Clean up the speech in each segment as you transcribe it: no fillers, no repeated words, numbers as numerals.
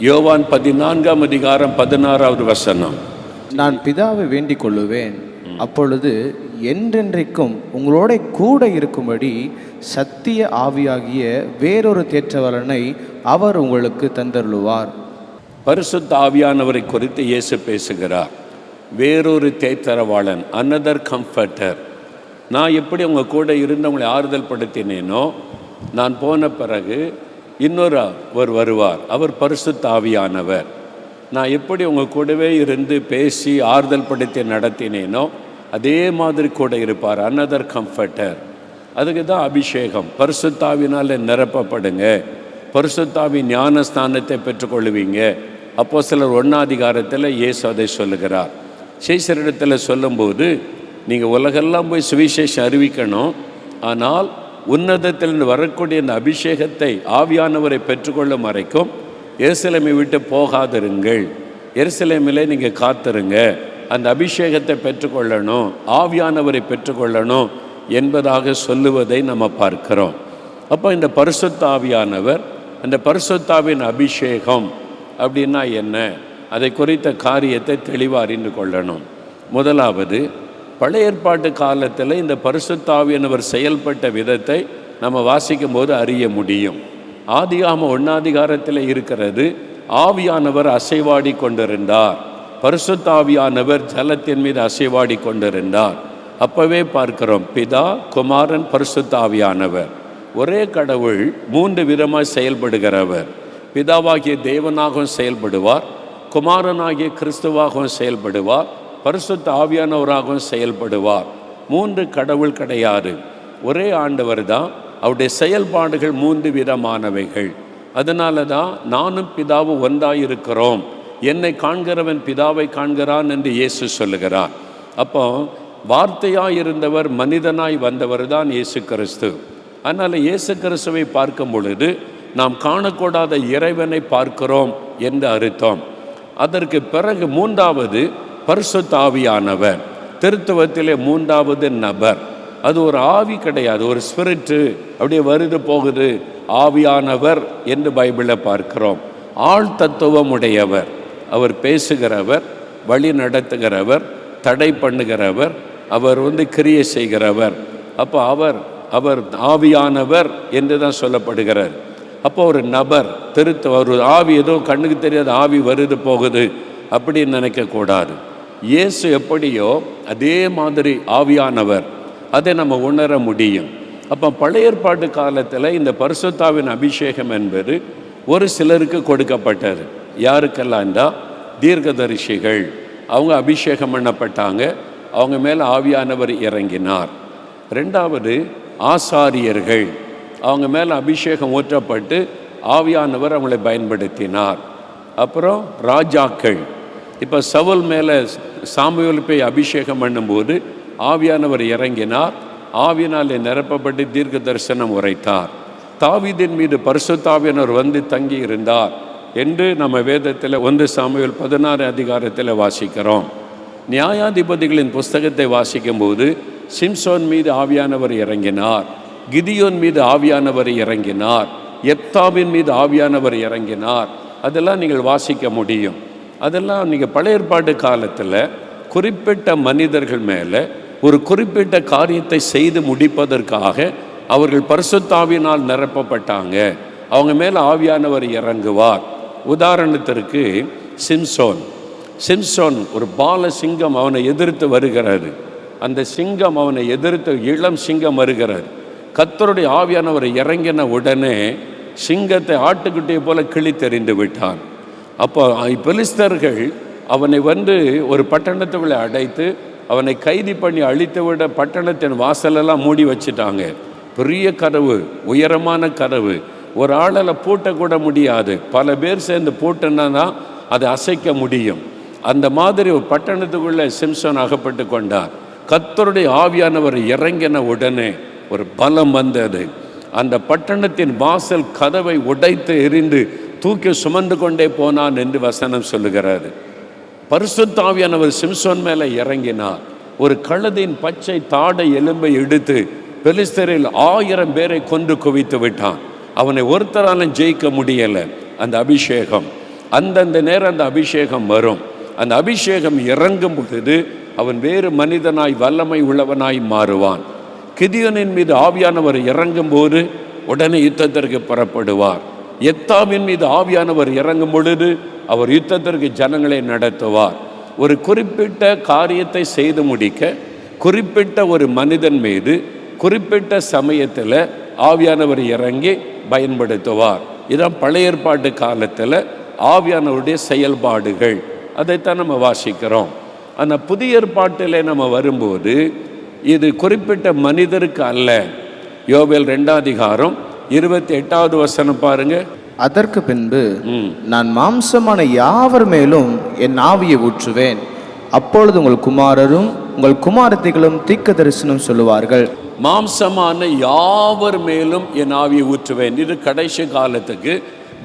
யோவான் 14:16. நான் பிதாவை வேண்டிக் கொள்ளுவேன், அப்பொழுது என்றென்றைக்கும் உங்களோட கூட இருக்கும்படி சத்திய ஆவியாகிய வேறொரு தேற்றவலனை அவர் உங்களுக்கு தந்தருளுவார். பரிசுத்த ஆவியானவரை குறித்து இயேசு பேசுகிறார். வேறொரு தேற்றரவாளன், அனதர் கம்ஃபர்டர். நான் எப்படி உங்கள் கூட இருந்து உங்களை ஆறுதல் படுத்தினேனோ, நான் போன பிறகு இன்னொருவர் வருவார், அவர் பரிசுத்த ஆவியானவர். நான் எப்படி உங்கள் கூடவே இருந்து பேசி ஆறுதல் படுத்தி நடத்தினேனோ அதே மாதிரி கூட இருப்பார், அனதர் கம்ஃபர்டர். அதுக்கு தான் அபிஷேகம். பரிசுத்தாவினால் நிரப்பப்படுங்க, பரிசுத்தாவி ஞானஸ்தானத்தை பெற்றுக்கொள்ளுவீங்க. அப்போஸ்தலர் 1 இயேசு அதை சொல்லுகிறார். சீசரிடத்தில் சொல்லும்போது, நீங்கள் உலகெல்லாம் போய் சுவிசேஷம் அறிவிக்கணும், ஆனால் உன்னதத்திலிருந்து வரக்கூடிய இந்த அபிஷேகத்தை ஆவியானவரை பெற்றுக்கொள்ளும் வரைக்கும் எருசலேமை விட்டு போகாதிருங்கள், எருசலேமிலே நீங்கள் காத்திருங்க, அந்த அபிஷேகத்தை பெற்றுக்கொள்ளணும், ஆவியானவரை பெற்றுக்கொள்ளணும் என்பதாக சொல்லுவதை நம்ம பார்க்கிறோம். அப்போ இந்த பரிசுத்த ஆவியானவர், அந்த பரிசுத்தாவின் அபிஷேகம் அப்படின்னா என்ன, அதை குறித்த காரியத்தை தெளிவாக அறிந்து கொள்ளணும். முதலாவது, பழைய ஏற்பாட்டு காலத்தில் இந்த பரிசுத்த ஆவியானவர் செயல்பட்ட விதத்தை நம்ம வாசிக்கும் போது அறிய முடியும். ஆதியாகமம் 1 இருக்கிறது, ஆவியானவர் அசைவாடி கொண்டிருந்தார், பரிசுத்த ஆவியானவர் ஜலத்தின் மீது அசைவாடி கொண்டிருந்தார். அப்பவே பார்க்கிறோம், பிதா, குமாரன், பரிசுத்த ஆவியானவர். ஒரே கடவுள் 3 விதமாய் செயல்படுகிறவர். பிதாவாகிய தேவனாகவும் செயல்படுவார், குமாரனாகிய கிறிஸ்துவாகவும் செயல்படுவார், பரிசுத்த ஆவியானவராகவும் செயல்படுவார். 3 கடவுள் கிடையாது, ஒரே ஆண்டவர் தான். அவருடைய செயல்பாடுகள் 3 விதமானவைகள். அதனால தான் நானும் பிதாவும் ஒன்றாயிருக்கிறோம், என்னை காண்கிறவன் பிதாவை காண்கிறான் என்று இயேசு சொல்லுகிறார். அப்போ வார்த்தையாய் இருந்தவர் மனிதனாய் வந்தவர் தான் இயேசு கிறிஸ்து. அதனால் இயேசு கிறிஸ்துவை பார்க்கும் பொழுது நாம் காணக்கூடாத இறைவனை பார்க்கிறோம் என்று அர்த்தம். அதற்கு பிறகு 3வது பரிசுத்த ஆவியானவர், திருத்துவத்திலே 3வது நபர். அது ஒரு ஆவி கிடையாது, ஒரு ஸ்பிரிட்டு, அப்படியே வருது போகுது. ஆவியானவர் என்று பைபிளில் பார்க்கிறோம். ஆள் தத்துவம் உடையவர், அவர் பேசுகிறவர், வழி நடத்துகிறவர், தடை பண்ணுகிறவர், அவர் கிரியை செய்கிறவர். அப்போ அவர் ஆவியானவர் என்று தான் சொல்லப்படுகிறார். அப்போ ஒரு நபர், ஒரு ஆவி, ஏதோ கண்ணுக்கு தெரியாத ஆவி வருது போகுது அப்படின்னு நினைக்கக்கூடாது. இயேசு எப்படியோ அதே மாதிரி ஆவியானவர், அதை நம்ம உணர முடியும். அப்போ பழைய ஏற்பாட்டு காலத்தில் இந்த பரிசுத்தாவின் அபிஷேகம் என்பது ஒரு சிலருக்கு கொடுக்கப்பட்டது. யாருக்கெல்லாம் இருந்தால் தீர்க்கதரிசிகள், அவங்க அபிஷேகம் பண்ணப்பட்டாங்க, அவங்க மேலே ஆவியானவர் இறங்கினார். 2வது ஆசாரியர்கள், அவங்க மேலே அபிஷேகம் ஊற்றப்பட்டு ஆவியானவர் அவங்களை பயன்படுத்தினார். அப்புறம் ராஜாக்கள், இப்போ சவுல் மேலே சாமுவேல் போய் அபிஷேகம் பண்ணும்போது ஆவியானவர் இறங்கினார், ஆவியினாலே நிரப்பப்பட்டு தீர்க்க தரிசனம் உரைத்தார். தாவீதின் மீது பரிசுத்த ஆவியானவர் தங்கி இருந்தார் என்று நம்ம வேதத்தில் 1 சாமுவேல் 16 வாசிக்கிறோம். நியாயாதிபதிகளின் புஸ்தகத்தை வாசிக்கும்போது சிம்சோன் மீது ஆவியானவர் இறங்கினார், கிதியோன் மீது ஆவியானவர் இறங்கினார், எப்தாவின் மீது ஆவியானவர் இறங்கினார். அதெல்லாம் நீங்கள் வாசிக்க முடியும். அதெல்லாம் நீங்கள் பழைய ஏற்பாட்டு காலத்தில் குறிப்பிட்ட மனிதர்கள் மேலே ஒரு குறிப்பிட்ட காரியத்தை செய்து முடிப்பதற்காக அவர்கள் பரிசுத்த ஆவியினால் நிரப்பப்பட்டாங்க, அவங்க மேலே ஆவியானவர் இறங்குவார். உதாரணத்திற்கு சிம்சோன் ஒரு பால சிங்கம் அவனை எதிர்த்து வருகிறது. அந்த சிங்கம் அவனை எதிர்த்து இளம் சிங்கம் வருகிறது. கர்த்தருடைய ஆவியானவர் இறங்கின உடனே சிங்கத்தை ஆட்டுக்குட்டியை போல கிழித்தெறிந்து விட்டான். அப்போ பெலிஸ்தர்கள் அவனை ஒரு பட்டணத்துக்குள்ளே அடைத்து அவனை கைதி பண்ணி அழித்து விட பட்டணத்தின் வாசலெல்லாம் மூடி வச்சுட்டாங்க. பெரிய கதவு, உயரமான கதவு, ஒரு ஆளால் பூட்டக்கூட முடியாது, பல பேர் சேர்ந்து பூட்டினா தான் அதை அசைக்க முடியும். அந்த மாதிரி ஒரு பட்டணத்துக்குள்ளே சிம்சோன் அகப்பட்டு கொண்டார். கர்த்தருடைய ஆவியானவர் இறங்கின உடனே ஒரு பலம் வந்தது. அந்த பட்டணத்தின் வாசல் கதவை உடைத்து எறிந்து தூக்கி சுமந்து கொண்டே போனான் என்று வசனம் சொல்லுகிறாரு. பரிசுத்த ஆவியானவர் சிம்சோன் மேலே இறங்கினார். ஒரு கழுதையின் பச்சை தாடை எலும்பை எடுத்து பெலிஸ்தரில் 1000 பேரை கொன்று குவித்து விட்டான். அவனை ஒருத்தராலும் ஜெயிக்க முடியலை. அந்த அபிஷேகம் அந்தந்த நேரம் அந்த அபிஷேகம் வரும். அந்த அபிஷேகம் இறங்கும் பொழுது அவன் வேறு மனிதனாய் வல்லமை உள்ளவனாய் மாறுவான். கிதியோனின் மீது ஆவியானவர் இறங்கும் போது உடனே யுத்தத்திற்கு புறப்படுவார். எத்தாமின் மீது ஆவியானவர் இறங்கும் பொழுது அவர் யுத்தத்திற்கு ஜனங்களை நடத்துவார். ஒரு குறிப்பிட்ட காரியத்தை செய்து முடிக்க குறிப்பிட்ட ஒரு மனிதன் மீது குறிப்பிட்ட சமயத்தில் ஆவியானவர் இறங்கி பயன்படுத்துவார். இதான் பழைய ஏற்பாட்டு காலத்தில் ஆவியானவருடைய செயல்பாடுகள். அதைத்தான் நம்ம வாசிக்கிறோம். ஆனால் புதிய ஏற்பாட்டில் நம்ம வரும்போது இது குறிப்பிட்ட மனிதருக்கு அல்ல. யோவேல் 2:28 பாருங்க. அதற்கு பின்பு நான் மாம்சமான யாவர் மேலும் என் ஆவியை ஊற்றுவேன். அப்பொழுது உங்கள் குமாரரும் உங்கள் குமாரத்திகளும் தீர்க்க தரிசனம் சொல்லுவார்கள். மாம்சமான யாவர் மேலும் என் ஆவியை ஊற்றுவேன். இது கடைசி காலத்துக்கு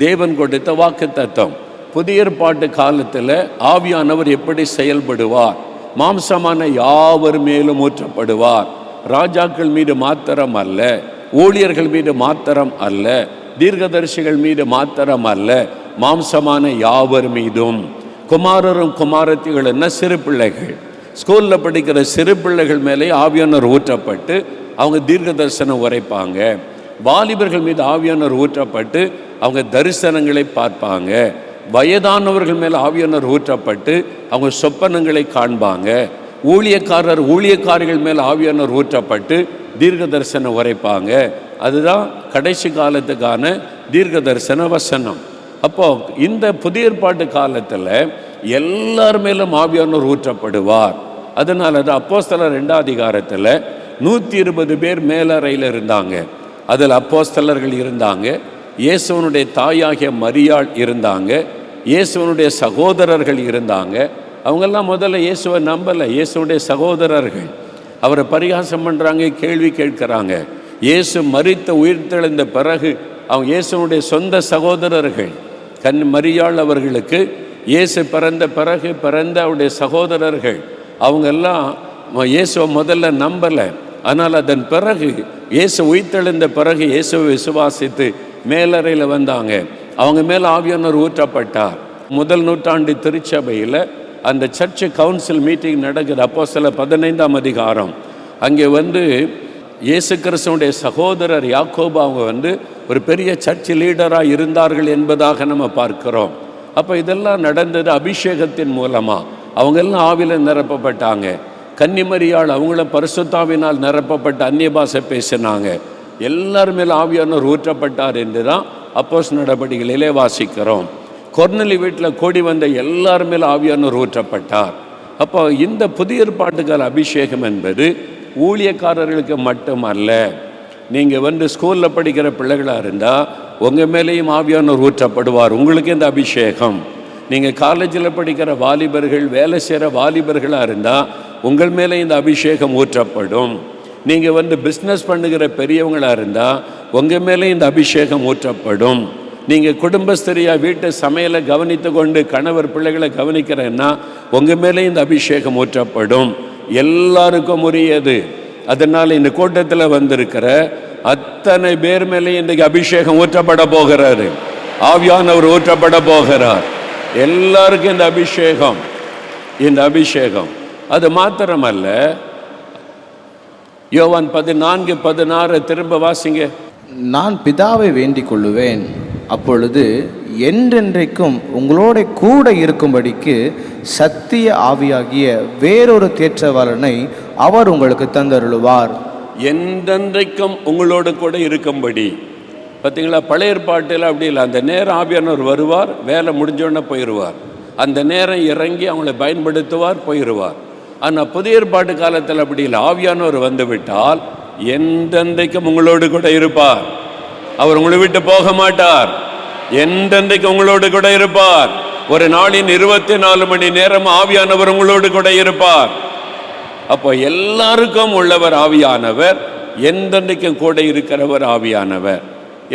தேவன் கொடுத்த வாக்கு தத்தம். புதிய ஏற்பாட்டு காலத்தில் ஆவியானவர் எப்படி செயல்படுவார்? மாம்சமான யாவர் மேலும் ஊற்றப்படுவார். ராஜாக்கள் மீது மாத்திரம் அல்ல, ஊழியர்கள் மீது மாத்திரம் அல்ல, தீர்க்கதரிசிகள் மீது மாத்திரம் அல்ல, மாம்சமான யாவர் மீதும். குமாரரும் குமாரத்திகள் சிறு பிள்ளைகள், ஸ்கூலில் படிக்கிற சிறு பிள்ளைகள் மேலே ஆவியானவர் ஊற்றப்பட்டு அவங்க தீர்க்க தரிசனம் உரைப்பாங்க. வாலிபர்கள் மீது ஆவியானவர் ஊற்றப்பட்டு அவங்க தரிசனங்களை பார்ப்பாங்க. வயதானவர்கள் மேலே ஆவியானவர் ஊற்றப்பட்டு அவங்க சொப்பனங்களை காண்பாங்க. ஊழியக்காரிகள் மேலே ஆவியானவர் ஊற்றப்பட்டு தீர்க்க தரிசனம் உரைப்பாங்க. அதுதான் கடைசி காலத்துக்கான தீர்க்க தரிசன வசனம். அப்போ இந்த புதிய ஏற்பாட்டு காலத்தில் எல்லார் மேலும் ஆவியானவர் ஊற்றப்படுவார். அதனால தான் அப்போஸ்தலர் 2 120 பேர் மேலறையில் இருந்தாங்க. அதில் அப்போஸ்தலர்கள் இருந்தாங்க, இயேசுவனுடைய தாயாகிய மரியாள் இருந்தாங்க, இயேசுவனுடைய சகோதரர்கள் இருந்தாங்க. அவங்கெல்லாம் முதல்ல இயேசுவை நம்பலை. இயேசுடைய சகோதரர்கள் அவரை பரிகாசம் பண்ணுறாங்க, கேள்வி கேட்குறாங்க. இயேசு மரித்த உயிர்த்தெழுந்த பிறகு அவங்க இயேசுனுடைய சொந்த சகோதரர்கள் மரியாள் அவர்களுக்கு இயேசு பிறந்த பிறகு பிறந்த அவருடைய சகோதரர்கள் அவங்கெல்லாம் இயேசுவை முதல்ல நம்பலை. ஆனால் அதன் பிறகு இயேசு உயிர்த்தெழுந்த பிறகு இயேசுவை விசுவாசித்து மேலறையில் வந்தாங்க. அவங்க மேலே ஆவியானவர் ஊற்றப்பட்டார். முதல் நூற்றாண்டு திருச்சபையில் அந்த சர்ச்சு கவுன்சில் மீட்டிங் நடக்குது. அப்போஸ்தலர் 15 அங்கே இயேசு கிறிஸ்துவுடைய சகோதரர் யாக்கோபு அவங்க ஒரு பெரிய சர்ச் லீடராக இருந்தார்கள் என்பதாக நம்ம பார்க்கிறோம். அப்போ இதெல்லாம் நடந்தது அபிஷேகத்தின் மூலமாக. அவங்கெல்லாம் ஆவியில் நிரப்பப்பட்டாங்க. கன்னிமரியாள் அவங்கள பரிசுத்தாவினால் நிரப்பப்பட்ட அந்நிய பாஷை பேசினாங்க. எல்லார் மேலே ஆவியானவர் ஊற்றப்பட்டார் என்று தான் அப்போஸ்தலர் நடபடிகளிலே வாசிக்கிறோம். கொர்நேலியு வீட்டில் கூடி வந்த எல்லார் மேலே ஆவியானவர் ஊற்றப்பட்டார். அப்போ இந்த புதிய ஏற்பாட்டுக்கால அபிஷேகம் என்பது ஊழியக்காரர்களுக்கு மட்டும் அல்ல. நீங்கள் ஸ்கூலில் படிக்கிற பிள்ளைகளாக இருந்தால் உங்கள் மேலேயும் ஆவியானவர் ஊற்றப்படுவார். உங்களுக்கு இந்த அபிஷேகம். நீங்கள் காலேஜில் படிக்கிற வாலிபர்கள், வேலை செய்கிற வாலிபர்களாக இருந்தால் உங்கள் மேலே இந்த அபிஷேகம் ஊற்றப்படும். நீங்கள் பிஸ்னஸ் பண்ணுகிற பெரியவங்களாக இருந்தால் உங்கள் மேலே இந்த அபிஷேகம் ஊற்றப்படும். நீங்கள் குடும்பஸ்தரியாக வீட்டு சமையலை கவனித்து கொண்டு கணவர் பிள்ளைகளை கவனிக்கிறேன்னா உங்கள் மேலே இந்த அபிஷேகம் ஊற்றப்படும். எல்லாருக்கும் உரியது. அதனால் இந்த கூட்டத்தில் வந்திருக்கிற அத்தனை பேர் மேலே இன்றைக்கு அபிஷேகம் ஊற்றப்பட போகிறாரு. ஆவியானவர் ஊற்றப்பட போகிறார். எல்லாருக்கும் இந்த அபிஷேகம் அது மாத்திரமல்ல. யோவான் 14:16 திரும்ப வாசிங்க. நான் பிதாவை வேண்டிக் கொள்ளுவேன், அப்பொழுது என்றென்றைக்கும் உங்களோட கூட இருக்கும்படிக்கு சத்திய ஆவியாகிய வேறொரு தேற்றவாளனை அவர் உங்களுக்கு தந்தருளுவார். என்றென்றைக்கும் உங்களோடு கூட இருக்கும்படி. பார்த்தீங்களா, பழைய ஏற்பாட்டில் அப்படி இல்லை. அந்த நேரம் ஆவியானவர் வருவார், வேலை முடிஞ்சோடனே போயிடுவார். அந்த நேரம் இறங்கி அவங்களை பயன்படுத்துவார், போயிடுவார். ஆனால் புதிய ஏற்பாட்டு காலத்தில் அப்படி இல்லை. ஆவியானவர் வந்துவிட்டால் என்றென்றைக்கும் உங்களோடு கூட இருப்பார். அவர் உங்களை விட்டு போக மாட்டார். என்றென்றைக்கு உங்களோடு கூட இருப்பார். ஒரு நாளின் 24 மணி நேரம் ஆவியானவர் உங்களோடு கூட இருப்பார். அப்போ எல்லாருக்கும் உள்ளவர் ஆவியானவர், என்றென்றைக்கும் கூட இருக்கிறவர் ஆவியானவர்.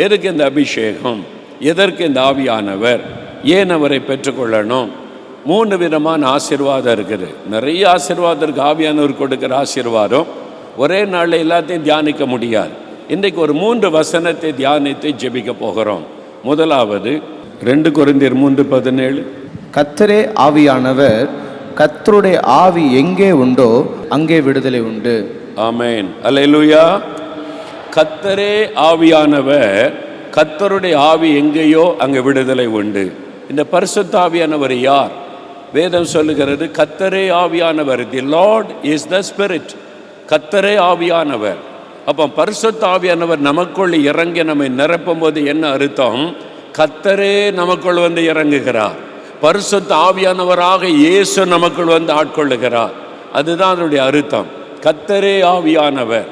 எதுக்கு இந்த அபிஷேகம்? எதற்கு இந்த ஆவியானவர்? ஏன் அவரை பெற்றுக்கொள்ளணும்? 3 விதமான ஆசீர்வாதம் இருக்குது. நிறைய ஆசீர்வாதம் இருக்குது. ஆவியானவர் கொடுக்குற ஆசீர்வாதம் ஒரே நாளில் எல்லாத்தையும் தியானிக்க முடியாது. இன்றைக்கு ஒரு 3 வசனத்தை தியானித்து ஜெபிக்க போகிறோம். முதலாவது, 2 கொரிந்தியர் 3:17. கர்த்தரே ஆவியானவர், கர்த்தருடைய ஆவி எங்கே உண்டோ அங்கே விடுதலை உண்டு. ஆமென், அல்லேலூயா. கர்த்தரே ஆவியானவர், கர்த்தருடைய ஆவி எங்கேயோ அங்கே விடுதலை உண்டு. இந்த பரிசுத்த ஆவியானவர் யார்? வேதம் சொல்லுகிறது கர்த்தரே ஆவியானவர். தி லார்ட் இஸ் த ஸ்பிரிட். கர்த்தரே ஆவியானவர். அப்போ பரிசுத்த ஆவியானவர் நமக்குள் இறங்கி நம்மை நிரப்பும் போது என்ன அர்த்தம்? கர்த்தரே நமக்குள் வந்து இறங்குகிறார். பரிசுத்த ஆவியானவராக இயேசு நமக்குள் வந்து ஆட்கொள்ளுகிறார். அதுதான் அதனுடைய அர்த்தம். கர்த்தரே ஆவியானவர்.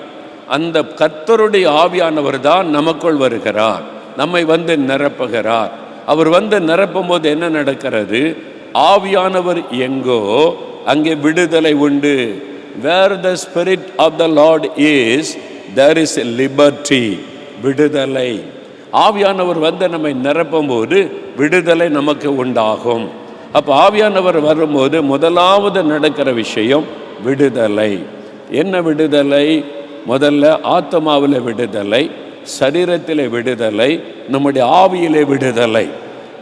அந்த கர்த்தருடைய ஆவியானவர் தான் நமக்குள் வருகிறார், நம்மை வந்து நிரப்புகிறார். அவர் வந்து நிரப்பும் போது என்ன நடக்கிறது? ஆவியானவர் எங்கோ அங்கே விடுதலை உண்டு. Where the spirit of the Lord is, there is liberty. விடுதலை. ஆவியானவர் வந்து நம்மை நிரப்பும் போது விடுதலை நமக்கு உண்டாகும். அப்போ ஆவியானவர் வரும்போது முதலாவது நடக்கிற விஷயம் விடுதலை. என்ன விடுதலை? முதல்ல ஆத்மாவில் விடுதலை, சரீரத்தில் விடுதலை, நம்முடைய ஆவியிலே விடுதலை.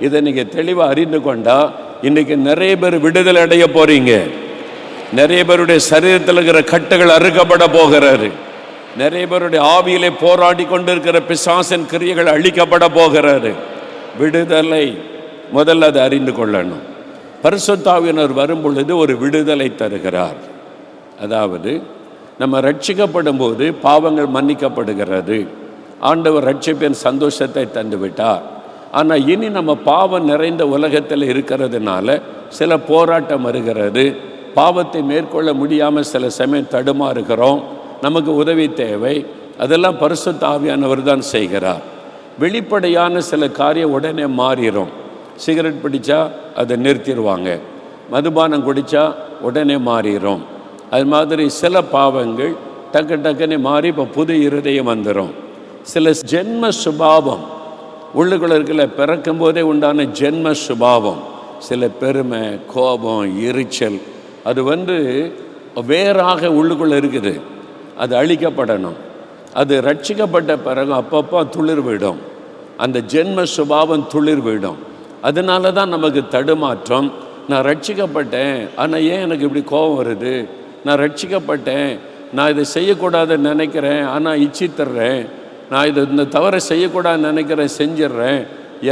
இதை நீங்கள் தெளிவாக அறிந்து கொண்டா இன்றைக்கி நிறைய பேர் விடுதலை அடைய போகிறீங்க. நிறைய பேருடைய சரீரத்தில் இருக்கிற கட்டுகள் அறுக்கப்பட போகிறாரு. நிறைய பேருடைய ஆவியிலே போராடி கொண்டிருக்கிற பிசாசின் கிரியைகள் அழிக்கப்பட போகிறாரு. விடுதலை முதல்ல அதை அறிந்து கொள்ளணும். பரிசுத்த ஆவியானவர் வரும் பொழுது ஒரு விடுதலை தருகிறார். அதாவது நம்ம ரட்சிக்கப்படும் போது பாவங்கள் மன்னிக்கப்படுகிறது. ஆண்டவர் ரட்சிப்பின் சந்தோஷத்தை தந்து விட்டார். ஆனால் இனி நம்ம பாவம் நிறைந்த உலகத்தில் இருக்கிறதுனால சில போராட்டம் வருகிறது. பாவத்தை மேற்கொள்ள முடியாமல் சில சமயம் தடுமாறுகிறோம். நமக்கு உதவி தேவை. அதெல்லாம் பரிசுத்த ஆவியானவர் தான் செய்கிறார். வெளிப்படையான சில காரியம் உடனே மாறிடும். சிகரெட் பிடிச்சா அதை நிறுத்திடுவாங்க, மதுபானம் குடித்தா உடனே மாறிடும். அது மாதிரி சில பாவங்கள் டக்குன்னு மாறி இப்போ புது இருதயம் வந்துடும். சில ஜென்ம சுபாவம் உள்ளுக்குள்ள இருக்கல, பிறக்கும் போதே உண்டான ஜென்ம சுபாவம், சில பெருமை, கோபம், எரிச்சல், அது வந்து வேறாக உள்ளுக்குள்ளே இருக்குது. அது அழிக்கப்படணும். அது ரட்சிக்கப்பட்ட பிறகு அப்பப்போ துளிர் விடும். அந்த ஜென்ம சுபாவம் துளிர் விடும். அதனால தான் நமக்கு தடுமாற்றம். நான் ரட்சிக்கப்பட்டேன், ஆனால் ஏன் எனக்கு இப்படி கோபம் வருது? நான் ரட்சிக்கப்பட்டேன், நான் இதை செய்யக்கூடாதுன்னு நினைக்கிறேன், ஆனால் இச்சித்துறேன். நான் இந்த தவறை செய்யக்கூடாதுன்னு நினைக்கிறேன், செஞ்சிட்றேன்.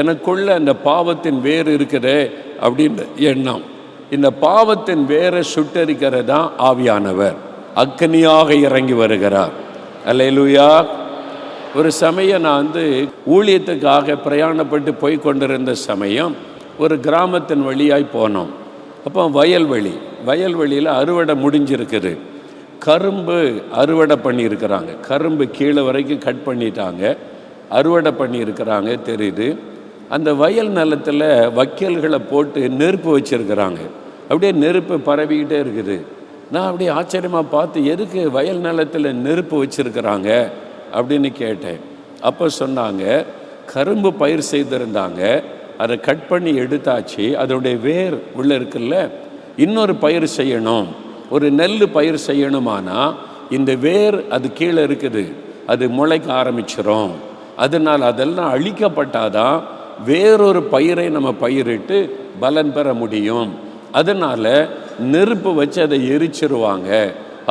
எனக்குள்ள அந்த பாவத்தின் வேறு இருக்குதே அப்படின்ற எண்ணம். இந்த பாவத்தின் வேரை சுட்டரிக்கிறதா ஆவியானவர். அக்னியாக இறங்கி வருகிறார். அல்லேலூயா. ஒரு சமயம் நான் ஊழியத்துக்காக பிரயாணப்பட்டு போய் கொண்டிருந்த சமயம் ஒரு கிராமத்தின் வழியாய் போனோம். அப்போ வயல்வெளியில் அறுவடை முடிஞ்சிருக்குது. கரும்பு அறுவடை பண்ணியிருக்கிறாங்க. கரும்பு கீழே வரைக்கும் கட் பண்ணிட்டாங்க, அறுவடை பண்ணியிருக்கிறாங்க தெரியுது. அந்த வயல் நிலத்தில் வக்கீல்களை போட்டு நெருப்பு வச்சுருக்கிறாங்க. அப்படியே நெருப்பு பரவிக்கிட்டே இருக்குது. நான் அப்படியே ஆச்சரியமாக பார்த்து, எதுக்கு வயல் நிலத்தில் நெருப்பு வச்சுருக்கிறாங்க அப்படின்னு கேட்டேன். அப்போ சொன்னாங்க, கரும்பு பயிர் செய்திருந்தாங்க, அதை கட் பண்ணி எடுத்தாச்சு, அதோடைய வேர் உள்ளே இருக்குல்ல, இன்னொரு பயிர் செய்யணும், ஒரு நெல் பயிர் செய்யணுமானா இந்த வேர் அது கீழே இருக்குது, அது முளைக்க ஆரம்பிச்சிடும். அதனால் அதெல்லாம் அழிக்கப்பட்டாதான் வேறொரு பயிரை நம்ம பயிரிட்டு பலன் பெற முடியும். அதனால் நெருப்பு வச்சு அதை எரிச்சிருவாங்க.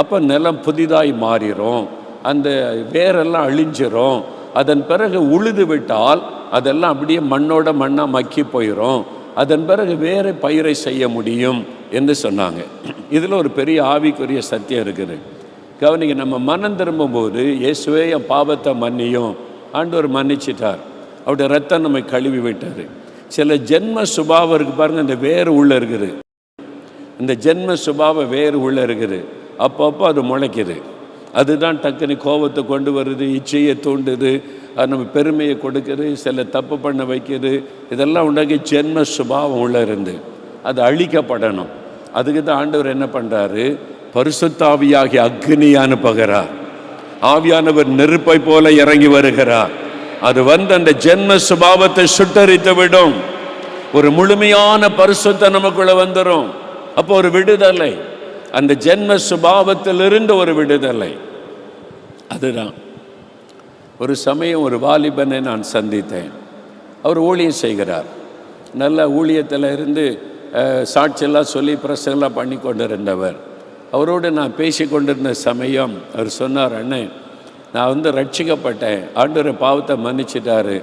அப்போ நிலம் புதிதாய் மாறிடும், அந்த வேரெல்லாம் அழிஞ்சிரும். அதன் பிறகு உழுது விட்டால் அதெல்லாம் அப்படியே மண்ணோட மண்ணாக மக்கி போயிடும். அதன் பிறகு வேறு பயிரை செய்ய முடியும் என்று சொன்னாங்க. இதில் ஒரு பெரிய ஆவிக்குரிய சத்தியம் இருக்குது. கவனிங்க, நம்ம மனம் திரும்பும்போது இயேசுவே என் பாவத்தை மன்னியும், ஆண்டவர் மன்னிச்சிட்டார். அவருடைய ரத்தம் நம்மை கழுவி விட்டார். சில ஜென்ம சுபாவம் இருக்குது பாருங்கள், இந்த வேறு உள்ளே இருக்குது. இந்த ஜென்ம சுபாவம் வேறு உள்ளே இருக்குது. அப்பப்போ அது முளைக்குது. அதுதான் டக்குனு கோபத்தை கொண்டு வருது, இச்சையை தூண்டுது, அது நம்ம பெருமையை கொடுக்குது, சில தப்பு பண்ண வைக்குது. இதெல்லாம் உண்டாக்கி ஜென்ம சுபாவம் உள்ளே இருந்து அது அழிக்கப்படணும். அதுக்கு தான் ஆண்டவர் என்ன பண்ணுறாரு? பரிசுத்த ஆவியாகிய அக்னியை அனுப்புகிறார். ஆவியானவர் நெருப்பை போல இறங்கி வருகிறார். அது அந்த ஜென்ம சுபாவத்தை சுட்டரித்து விடும். ஒரு முழுமையான பரிசுத்த நமக்குள்ள வந்துடும். அப்போ ஒரு விடுதலை, அந்த ஜென்ம சுபாவத்திலிருந்து ஒரு விடுதலை. அதுதான். ஒரு சமயம் ஒரு வாலிபனை நான் சந்தித்தேன். அவர் ஊழியம் செய்கிறார். நல்ல ஊழியத்தில் இருந்து சாட்சியெல்லாம் சொல்லி பிரசங்கெல்லாம் பண்ணி கொண்டு இருந்தவர். அவரோடு நான் பேசி கொண்டிருந்த சமயம் அவர் சொன்னார், அண்ணே நான் ரட்சிக்கப்பட்டேன், ஆண்டவர் பாவத்தை மன்னிச்சிட்டாரு.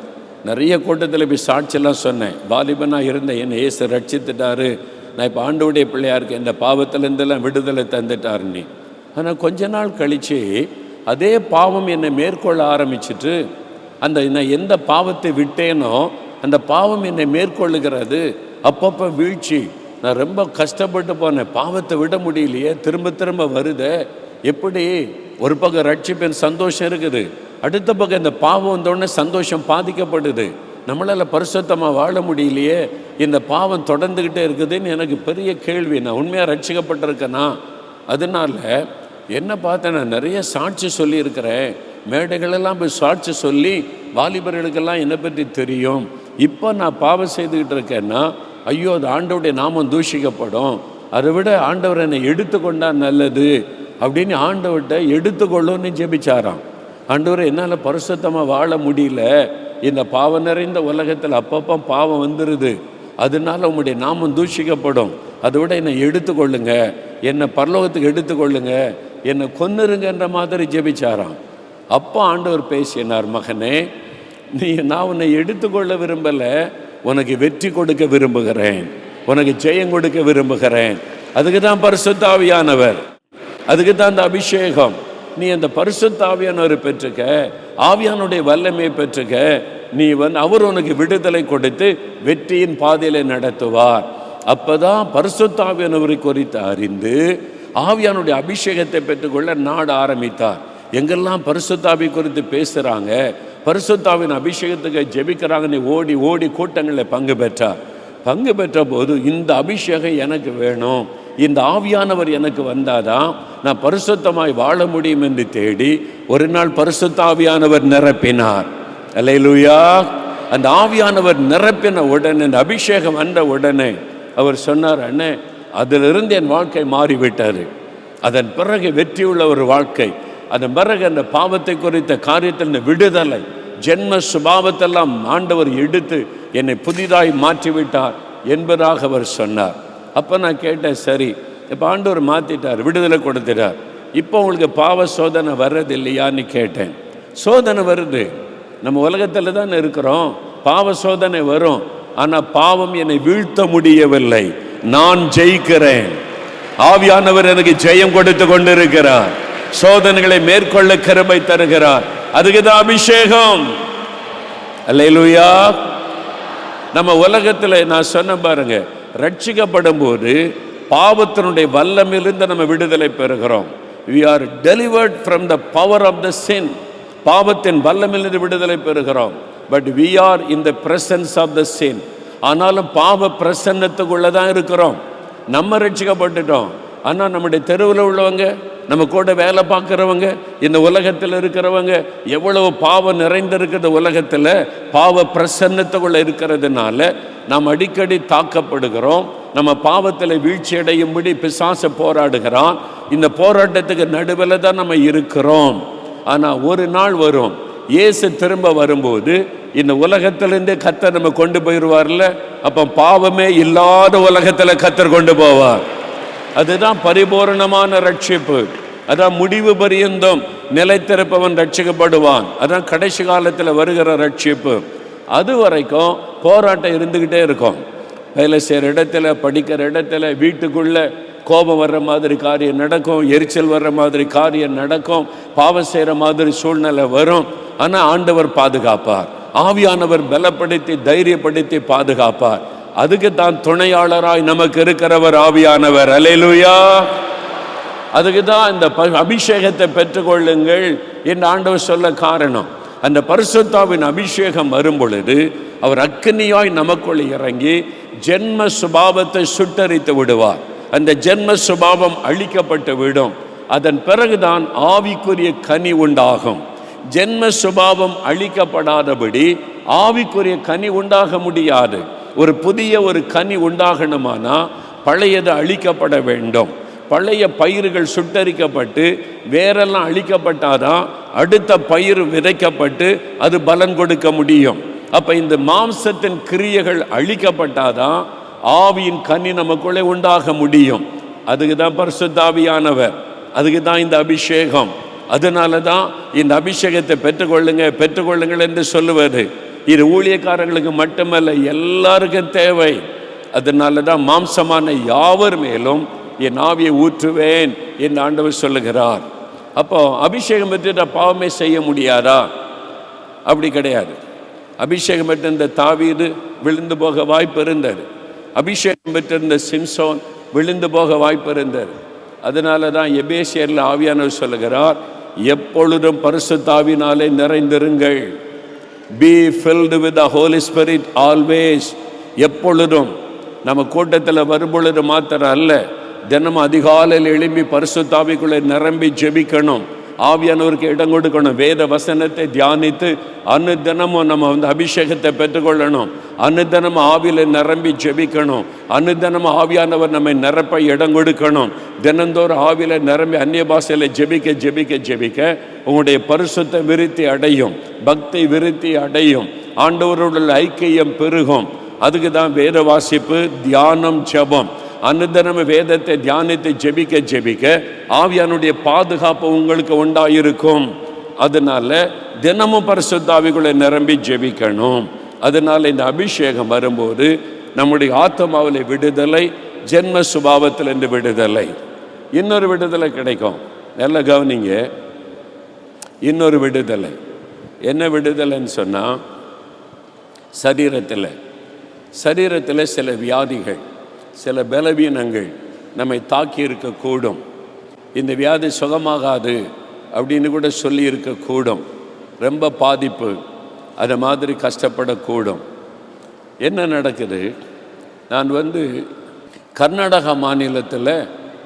நிறைய கூட்டத்தில் போய் சாட்சியெல்லாம் சொன்னேன். வாலிபனாக இருந்த என்னை இயேசு ரட்சித்துட்டாரு, நான் இப்போ ஆண்டவருடைய பிள்ளையா இருக்கேன், இந்த பாவத்திலேருந்தெல்லாம் விடுதலை தந்துட்டாருன்னு. ஆனால் கொஞ்ச நாள் கழித்து அதே பாவம் என்னை மேற்கொள்ள ஆரம்பிச்சிட்டு, நான் எந்த பாவத்தை விட்டேனோ அந்த பாவம் என்னை மேற்கொள்ளுகிறது. அப்பப்போ வீழ்ச்சி, நான் ரொம்ப கஷ்டப்பட்டு போனேன், பாவத்தை விட முடியலையே, திரும்ப திரும்ப வருதே, எப்படி? ஒரு பக்கம் ரட்சிப்பின் சந்தோஷம் இருக்குது, அடுத்த பக்கம் இந்த பாவம் வந்தோடனே சந்தோஷம் பாதிக்கப்படுது. நம்மளால் பரிசுத்தமாக வாழ முடியலையே, இந்த பாவம் தொடர்ந்துக்கிட்டே இருக்குதுன்னு எனக்கு பெரிய கேள்வி. நான் உண்மையாக ரட்சிக்கப்பட்டிருக்கேனா? அதனால் என்ன பார்த்தேன், நான் நிறைய சாட்சி சொல்லியிருக்கிறேன், மேடைகளெல்லாம் போய் சாட்சி சொல்லி வாலிபர்களுக்கெல்லாம் என்னை பற்றி தெரியும். இப்போ நான் பாவம் செய்துக்கிட்டு இருக்கேன்னா ஐயோ அது ஆண்டவருடைய நாமம் தூஷிக்கப்படும், அதை விட ஆண்டவர் என்னை எடுத்துக்கொண்டா நல்லது அப்படின்னு ஆண்டவர்கிட்ட எடுத்துக்கொள்ளுன்னு ஜெபிச்சாராம். ஆண்டவரை என்னால் பரிசுத்தமாக வாழ முடியல, இந்த பாவம் நிறைந்த உலகத்தில் அப்பப்போ பாவம் வந்துடுது, அதனால உங்களுடைய நாமம் தூஷிக்கப்படும், அதை விட என்னை எடுத்துக்கொள்ளுங்க, என்னை பரலோகத்துக்கு எடுத்துக்கொள்ளுங்க, என்னை கொன்னுருங்கன்ற மாதிரி ஜெபிச்சாராம். அப்போ ஆண்டவர் பேசினார், மகனே நான் உன்னை எடுத்துக்கொள்ள விரும்பலை, உனக்கு வெற்றி கொடுக்க விரும்புகிறேன், உனக்கு ஜெயம் கொடுக்க விரும்புகிறேன். அதுக்கு தான் பரிசுத்த ஆவியானவர், அதுக்கு தான் அந்த அபிஷேகம். நீ அந்த பரிசுத்த ஆவியானவர் பெற்றுக்க, ஆவியானுடைய வல்லமையை பெற்றுக்க, நீ அவர் உனக்கு விடுதலை கொடுத்து வெற்றியின் பாதையில நடத்துவார். அப்பதான் பரிசுத்த ஆவியானவரை குறித்து அறிந்து ஆவியானுடைய அபிஷேகத்தை பெற்றுக்கொள்ள நாட ஆரம்பித்தார். எங்கெல்லாம் பரிசுத்த ஆவி குறித்து பேசுகிறாங்க, பரிசுத்த ஆவியின் அபிஷேகத்துக்கு ஜெபிக்கிறாங்கன்னு ஓடி ஓடி கூட்டங்களில் பங்கு பெற்றார். பங்கு பெற்ற போது இந்த அபிஷேகம் எனக்கு வேணும், இந்த ஆவியானவர் எனக்கு வந்தாதான் நான் பரிசுத்தமாய் வாழ முடியும் என்று தேடி ஒரு நாள் பரிசுத்த ஆவியானவர் நிரப்பினார். அல்லேலூயா. அந்த ஆவியானவர் நிரப்பின உடனே, அந்த அபிஷேகம் வந்த உடனே அவர் சொன்னார், அண்ணே அதிலிருந்து என் வாழ்க்கை மாறிவிட்டார். அதன் பிறகு வெற்றியுள்ள ஒரு வாழ்க்கை, அதன் பிறகு அந்த பாவத்தை குறித்த காரியத்தில் விடுதலை, ஜென்ம சுபாவத்தெல்லாம் ஆண்டவர் எடுத்து என்னை புதிதாய் மாற்றிவிட்டார் என்பதாக அவர் சொன்னார். அப்போ நான் கேட்டேன், சரி இப்போ ஆண்டவர் மாற்றிட்டார், விடுதலை கொடுத்துட்டார், இப்போ உங்களுக்கு பாவ சோதனை வர்றது இல்லையான்னு கேட்டேன். சோதனை வருது, நம்ம உலகத்தில் தான் இருக்கிறோம், பாவ சோதனை வரும். ஆனால் பாவம் என்னை வீழ்த்த முடியவில்லை, நான் ஜெயிக்கிறேன். ஆவியானவர் எனக்கு ஜெயம் கொடுத்து கொண்டிருக்கிறார், சோதனைகளை மேற்கொள்ள கிருபை தருகிறார். அதுக்கு தான் அபிஷேகம். அல்லேலூயா. நம்ம உலகத்தில் நான் சொன்ன பாருங்க, ரட்சிக்கப்படும் போது பாவத்தினுடைய வல்லமிலிருந்து நம்ம விடுதலை பெறுகிறோம். we are delivered from the power of the sin. பாவத்தின் வல்லமிலிருந்து விடுதலை பெறுகிறோம். but we are in the presence of the sin. ஆனாலும் பாவ பிரசன்னத்துக்குள்ள தான் இருக்கிறோம். நம்ம ரட்சிக்கப்பட்டுட்டோம், ஆனால் நம்முடைய தெருவில் உள்ளவங்க, நம்ம கூட வேலை பார்க்குறவங்க, இந்த உலகத்தில் இருக்கிறவங்க எவ்வளவு பாவம் நிறைந்திருக்கிற உலகத்தில் பாவ பிரசன்னத்துக்குள்ளே இருக்கிறதுனால நாம் அடிக்கடி தாக்கப்படுகிறோம். நம்ம பாவத்தில் வீழ்ச்சி அடையும்படி பிசாசு போராடுகிறான். இந்த போராட்டத்துக்கு நடுவில் தான் நம்ம இருக்கிறோம். ஆனால் ஒரு நாள் வரும், இயேசு திரும்ப வரும்போது இந்த உலகத்திலேருந்தே கர்த்தர் நம்ம கொண்டு போயிடுவார்ல, அப்போ பாவமே இல்லாத உலகத்தில் கர்த்தர் கொண்டு போவார். அதுதான் பரிபூரணமான ரட்சிப்பு. அதான் முடிவு பரியந்தம் நிலைத்திருப்பவன் ரட்சிக்கப்படுவான். அதான் கடைசி காலத்தில் வருகிற ரட்சிப்பு. அது வரைக்கும் போராட்டம் இருந்துக்கிட்டே இருக்கும். வேலை செய்கிற இடத்துல, படிக்கிற இடத்துல, வீட்டுக்குள்ளே கோபம் வர்ற மாதிரி காரியம் நடக்கும், எரிச்சல் வர்ற மாதிரி காரியம் நடக்கும், பாவம் செய்கிற மாதிரி சூழ்நிலை வரும். ஆனால் ஆண்டவர் பாதுகாப்பார், ஆவியானவர் பலப்படுத்தி தைரியப்படுத்தி பாதுகாப்பார். அதுக்கு தான் துணையாளராய் நமக்கு இருக்கிறவர் ஆவியானவர். அல்லேலூயா. அதுக்கு தான் இந்த அபிஷேகத்தை பெற்றுக்கொள்ளுங்கள் என்று ஆண்டவர் சொல்ல காரணம். அந்த பரிசுத்தாவின் அபிஷேகம் வரும் பொழுது அவர் அக்கினியாய் நமக்குள் இறங்கி ஜென்ம சுபாவத்தை சுட்டரித்து விடுவார். அந்த ஜென்ம சுபாவம் அழிக்கப்பட்டு விடும். அதன் பிறகுதான் ஆவிக்குரிய கனி உண்டாகும். ஜென்ம சுபாவம் அழிக்கப்படாதபடி ஆவிக்குரிய கனி உண்டாக முடியாது. ஒரு புதிய ஒரு கனி உண்டாகணுமானா பழையது அழிக்கப்பட வேண்டும். பழைய பயிர்கள் சுட்டரிக்கப்பட்டு வேரெல்லாம் அழிக்கப்பட்டாதான் அடுத்த பயிர் விதைக்கப்பட்டு அது பலன் கொடுக்க முடியும். அப்போ இந்த மாம்சத்தின் கிரியைகள் அழிக்கப்பட்டாதான் ஆவியின் கனி நமக்குள்ளே உண்டாக முடியும். அதுக்கு தான் பரிசுத்த ஆவியானவர், அதுக்கு தான் இந்த அபிஷேகம். அதனால தான் இந்த அபிஷேகத்தை பெற்றுக்கொள்ளுங்கள் என்று சொல்லுவது. இது ஊழியக்காரர்களுக்கு மட்டுமல்ல, எல்லாருக்கும் தேவை. அதனால தான் மாம்சமான யாவர் மேலும் என் ஆவியை ஊற்றுவேன் என்று ஆண்டவர் சொல்லுகிறார். அப்போ அபிஷேகம் பெற்று பாவமே செய்ய முடியாதா? அப்படி கிடையாது. அபிஷேகம் பெற்றிருந்த தாவீது விழுந்து போக வாய்ப்பு இருந்தது. அபிஷேகம் பெற்றிருந்த சிம்சோன் விழுந்து போக வாய்ப்பு இருந்தது. அதனால தான் எபேசியரில் ஆவியானவர் சொல்லுகிறார், எப்பொழுதும் பரிசுத்த ஆவியினாலே நிறைந்திருங்கள். Be filled with the Holy Spirit always. எப்பொழுதும். நம்ம கூட்டத்தில் வரும்பொழுது மாத்திரம் அல்ல, தினமும் அதிகாலையில் எழும்பி பரிசுத்த ஆவிக்குள்ளே நிரம்பி ஜெபிக்கணும். ஆவியானவருக்கு இடம் கொடுக்கணும். வேத வசனத்தை தியானித்து அனுதினமும் நம்ம அபிஷேகத்தை பெற்றுக்கொள்ளணும். அனுதினமும் ஆவியில் நிரம்பி ஜெபிக்கணும். அனுதினமும் ஆவியானவர் நம்மை நிரப்ப இடம் கொடுக்கணும். தினந்தோறும் ஆவியில் நிரம்பி அந்நிய பாஷையில் ஜெபிக்க ஜெபிக்க ஜெபிக்க உங்களுடைய பரிசுத்த விருத்தி அடையும், பக்தி விருத்தி அடையும், ஆண்டவருடைய ஐக்கியம் பெருகும். அதுக்கு தான் வேத வாசிப்பு, தியானம், ஜெபம். அனுதினமும் வேதத்தை தியானித்து ஜெபிக்க ஜெபிக்க ஆவியானுடைய பாதுகாப்பு உங்களுக்கு உண்டாயிருக்கும். அதனால தினமும் பரிசுத்த ஆவிக்குள்ளே நிரம்பி ஜெபிக்கணும். அதனால இந்த அபிஷேகம் வரும்போது நம்முடைய ஆத்மாவில் விடுதலை, ஜென்ம சுபாவத்திலிருந்து விடுதலை. இன்னொரு விடுதலை கிடைக்கும். நல்லா கவனிங்க, இன்னொரு விடுதலை. என்ன விடுதலைன்னு சொன்னால், சரீரத்தில் சில வியாதிகள், சில பலவீனங்கள் நம்மை தாக்கி இருக்கக்கூடும். இந்த வியாதி சுகமாகாது அப்படின்னு கூட சொல்லி இருக்கக்கூடும். ரொம்ப பாதிப்பு, அது மாதிரி கஷ்டப்படக்கூடும். என்ன நடக்குது? நான் கர்நாடகா மாநிலத்தில்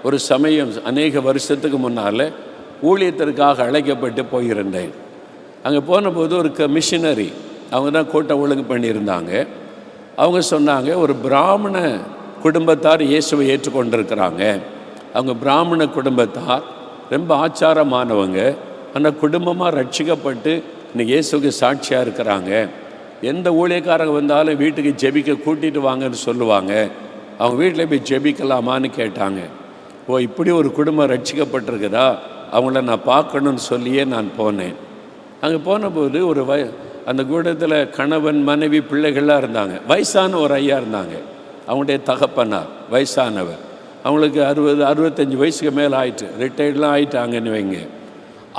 ஒரு சமயம் அநேக வருஷத்துக்கு முன்னால் ஊழியத்திற்காக அழைக்கப்பட்டு போயிருந்தேன். அங்கே போனபோது ஒரு மிஷினரி, அவங்க தான் கூட்டம் ஒழுங்கு பண்ணியிருந்தாங்க. அவங்க சொன்னாங்க, ஒரு பிராமண குடும்பத்தார் இயேசுவை ஏற்றுக்கொண்டிருக்கிறாங்க. அவங்க பிராமண குடும்பத்தார் ரொம்ப ஆச்சாரமானவங்க. ஆனால் குடும்பமாக ரட்சிக்கப்பட்டு இன்னைக்கு இயேசுக்கு சாட்சியாக இருக்கிறாங்க. எந்த ஊழியக்காரங்க வந்தாலும் வீட்டுக்கு ஜெபிக்க கூட்டிகிட்டு வாங்கன்னு சொல்லுவாங்க. அவங்க வீட்டில் போய் ஜெபிக்கலாமான்னு கேட்டாங்க. ஓ, இப்படி ஒரு குடும்பம் ரட்சிக்கப்பட்டிருக்குதா, அவங்கள நான் பார்க்கணுன்னு சொல்லியே நான் போனேன். அங்கே போனபோது ஒரு அந்த கூட்டத்தில் கணவன், மனைவி, பிள்ளைகள்லாம் இருந்தாங்க. வயசான ஒரு ஐயா இருந்தாங்க. அவங்களுடைய தகப்பனார் வயசானவர். அவங்களுக்கு 60-65 வயசுக்கு மேலே ஆயிட்டு, ரிட்டையர்ட்லாம் ஆகிட்டாங்கன்னு வைங்க.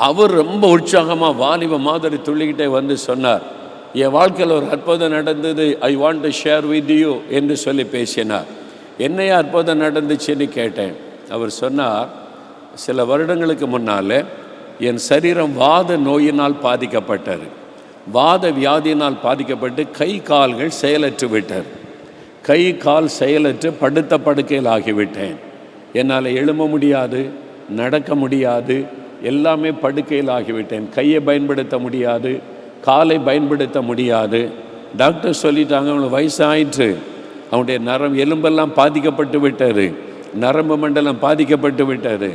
அவர் ரொம்ப உற்சாகமாக வாலிப மாதிரி துள்ளிக்கிட்டே சொன்னார், என் வாழ்க்கையில் ஒரு அற்புதம் நடந்தது, I want to share with you என்று சொல்லி பேசினார். என்னையா அற்புதம் நடந்துச்சுன்னு கேட்டேன். அவர் சொன்னார், சில வருடங்களுக்கு முன்னால் என் சரீரம் வாத நோயினால் பாதிக்கப்பட்டது. வாத வியாதியினால் பாதிக்கப்பட்டு கை கால்கள் செயலற்று விட்டார். கை கால் செயலற்று படுத்த படுக்கையில் ஆகிவிட்டேன். என்னால் எழும்ப முடியாது, நடக்க முடியாது, எல்லாமே படுக்கையில் ஆகிவிட்டேன். கையை பயன்படுத்த முடியாது, காலை பயன்படுத்த முடியாது. டாக்டர் சொல்லிட்டாங்க, அவங்களுக்கு வயசாயிற்று, அவனுடைய எலும்பெல்லாம் பாதிக்கப்பட்டு விட்டார், நரம்பு மண்டலம் பாதிக்கப்பட்டு விட்டார்,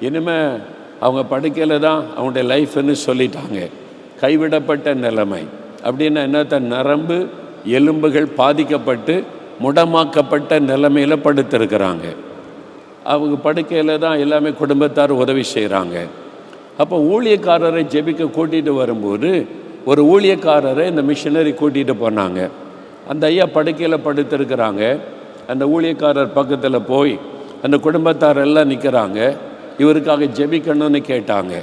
இனிமேல் அவங்க படுக்கையில் தான் அவனுடைய லைஃப்னு சொல்லிட்டாங்க. கைவிடப்பட்ட நிலைமை அப்படின்னா என்ன? நரம்பு எலும்புகள் பாதிக்கப்பட்டு முடமாக்கப்பட்ட நிலைமையில் படுத்திருக்கிறாங்க. அவங்க படுக்கையில் தான் எல்லாமே குடும்பத்தார் உதவி செய்கிறாங்க. அப்போ ஊழியக்காரரை ஜெபிக்க கூட்டிகிட்டு வரும்போது ஒரு ஊழியக்காரரை இந்த மிஷினரி கூட்டிகிட்டு போனாங்க. அந்த ஐயா படுக்கையில் படுத்திருக்கிறாங்க. அந்த ஊழியக்காரர் பக்கத்தில் போய் அந்த குடும்பத்தார் எல்லாம் நிற்கிறாங்க. இவருக்காக ஜெபிக்கணும்னு கேட்டாங்க.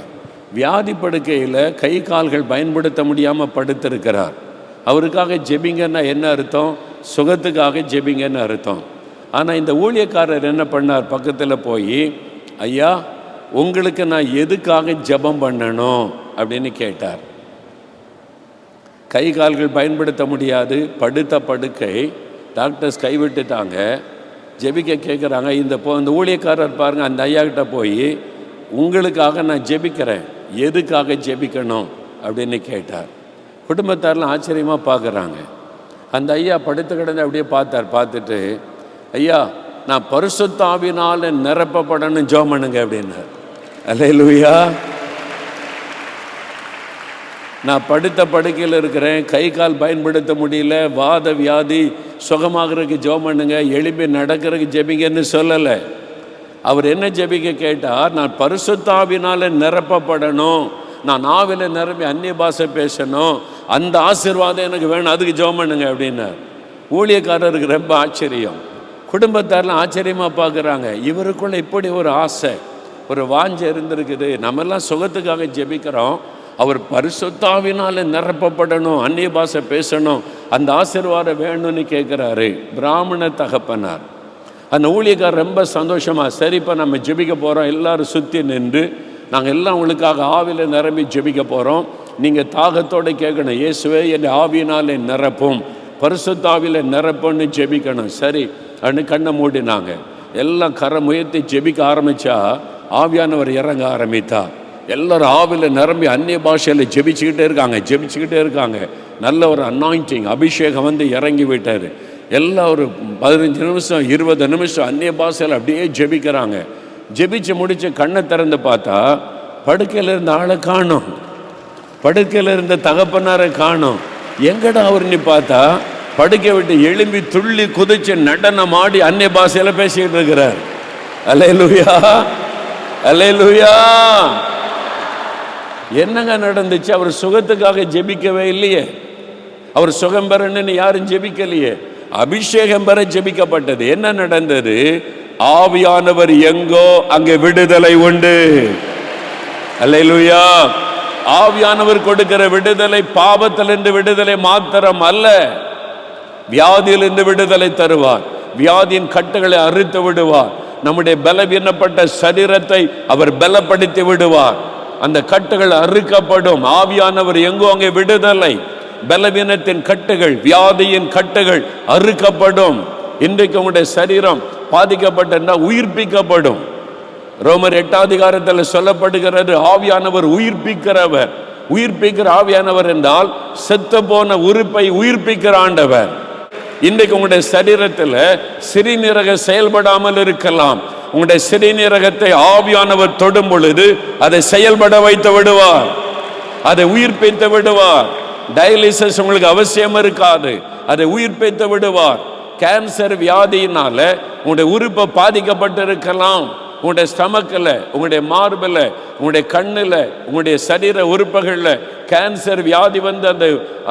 வியாதி படுக்கையில் கை கால்கள் பயன்படுத்த முடியாமல் படுத்திருக்கிறார். அவருக்காக ஜெபிங்கன்னா என்ன அர்த்தம்? சுகத்துக்காக ஜெபிங்கன்னு அர்த்தம். ஆனால் இந்த ஊழியக்காரர் என்ன பண்ணார்? பக்கத்தில் போய், ஐயா, உங்களுக்கு நான் எதுக்காக ஜெபம் பண்ணணும் அப்படின்னு கேட்டார். கை கால்கள் பயன்படுத்த முடியாது, படுத்த படுக்கை, டாக்டர்ஸ் கைவிட்டுட்டாங்க, ஜெபிக்க கேட்குறாங்க. இந்த ஊழியக்காரர் பாருங்கள், அந்த ஐயா கிட்ட போய், உங்களுக்காக நான் ஜெபிக்கிறேன், எதுக்காக ஜெபிக்கணும் அப்படின்னு கேட்டார். குடும்பத்தாரெலாம் ஆச்சரியமாக பார்க்குறாங்க. அந்த ஐயா படுத்து கிடந்து அப்படியே பார்த்துட்டு, ஐயா, நான் பரிசுத்த ஆவியினால் நிரப்பப்படணும், ஜெபம் பண்ணுங்க அப்படின்னார். அல்லேலூயா. நான் படுத்த படுக்கையில் இருக்கிறேன், கை கால் பயன்படுத்த முடியல, வாத வியாதி சுகமாகறதுக்கு ஜெபம் பண்ணுங்க, எளிமை நடக்கிறதுக்கு ஜெபிங்கன்னு சொல்லலை. அவர் என்ன ஜெபிக்க கேட்டார், நான் பரிசுத்தாவினால நிரப்பப்படணும், நான் ஆவில நிரம்பி அந்நிய பாஷை பேசணும், அந்த ஆசீர்வாதம் எனக்கு வேணும், அதுக்கு ஜெபம் பண்ணுங்க அப்படின்னார். ஊழியக்காரருக்கு ரொம்ப ஆச்சரியம், குடும்பத்தாரெலாம் ஆச்சரியமாக பார்க்குறாங்க. இவருக்குள்ள இப்படி ஒரு ஆசை, ஒரு வாஞ்சை இருந்திருக்குது. நம்மெல்லாம் சுகத்துக்காக ஜெபிக்கிறோம், அவர் பரிசுத்தாவினால நிரப்பப்படணும், அந்நிய பாஷை பேசணும், அந்த ஆசீர்வாதம் வேணும்னு கேட்குறாரு. பிராமண தகப்பனார். அந்த ஊழியக்காரர் ரொம்ப சந்தோஷமாக, சரிப்பா நம்ம ஜெபிக்க போகிறோம், எல்லோரும் சுற்றி நின்று நாங்கள் எல்லாம் உங்களுக்காக ஆவியில் நிரம்பி ஜெபிக்க போகிறோம், நீங்கள் தாகத்தோடு கேட்கணும், இயேசுவே என்னை ஆவியினாலே நிரப்பும், பரிசுத்தாவியில் நிரப்பும்னு ஜெபிக்கணும். சரி அப்படின்னு கண்ணை மூடினாங்க. எல்லாம் கரம் உயர்த்தி ஜெபிக்க ஆரம்பித்தா ஆவியானவர் இறங்க ஆரம்பித்தா. எல்லோரும் ஆவியில் நிரம்பி அந்நிய பாஷையில் ஜெபிச்சுக்கிட்டே இருக்காங்க. நல்ல ஒரு அனாயிண்டிங் அபிஷேகம் வந்து இறங்கி விட்டார். எல்லாம் ஒரு 15 நிமிஷம் 20 நிமிஷம் அந்நிய பாஷையில் அப்படியே ஜெபிக்கிறாங்க. ஜெபிச்சு முடிச்சு கண்ணை திறந்து பார்த்தா படுக்கையில் இருந்த ஆளை காணும், படுக்கையில் இருந்த தகப்பனாரை காணும். எங்கடா அவர்னு பார்த்தா படுக்கை விட்டு எழும்பி துள்ளி குதிச்சு நடனம் ஆடி அந்நிய பாஷையில் பேசிக்கிட்டு இருக்கிறார். அல்லேலூயா, அல்லேலூயா. என்னங்க நடந்துச்சு? அவர் சுகத்துக்காக ஜெபிக்கவே இல்லையே, அவர் சுகம் பெறணுன்னு யாரும் ஜெபிக்கலையே, அபிஷேகம் பெற ஜெபிக்கப்பட்டது. என்ன நடந்தது? ஆவியானவர் எங்கோ அங்கே விடுதலை உண்டு. அல்லேலூயா. ஆவியானவர் கொடுக்கிற விடுதலை பாவத்திலிருந்து விடுதலை மாத்திரம் அல்ல, வியாதியிலிருந்து விடுதலை தருவார், வியாதியின் கட்டுகளை அறுத்து விடுவார், நம்முடைய பலவீனப்பட்ட சரீரத்தை அவர் பலப்படுத்தி விடுவார், அந்த கட்டுகள் அறுக்கப்படும். ஆவியானவர் எங்கோ அங்கே விடுதலை, பலவீனத்தின் கட்டுகள், வியாதியின் கட்டுகள் அறுக்கப்படும். இன்றைக்கு உங்களுடைய சரீரம் பாதிக்கப்பட்ட உயிர்ப்பிக்கப்படும். ரோமர் 8ஆம் அதிகாரத்தில் சொல்லப்படுகிறது, ஆவியானவர் உயிர்ப்பிக்கிறவர். உயிர்ப்பிக்கிற ஆவியானவர் என்றால் செத்து போன உறுப்பை உயிர்ப்பிக்கிற ஆண்டவர். இன்றைக்கு உங்களுடைய சரீரத்தில் சிறுநீரக செயல்படாமல் இருக்கலாம். உங்களுடைய சிறுநீரகத்தை ஆவியானவர் தொடும் பொழுது அதை செயல்பட வைத்து விடுவார், அதை உயிர்ப்பித்து விடுவார். டயாலிசிஸ் உங்களுக்கு அவசியம் இருக்காது, அதை உயிர்ப்பித்து விடுவார். கேன்சர் வியாதியினால உங்களுடைய உறுப்பை பாதிக்கப்பட்டு இருக்கலாம். உங்களுடைய ஸ்டமக்கில், உங்களுடைய மார்பில், உங்களுடைய கண்ணில், உங்களுடைய சரீர உறுப்புகளில் கேன்சர் வியாதி வந்து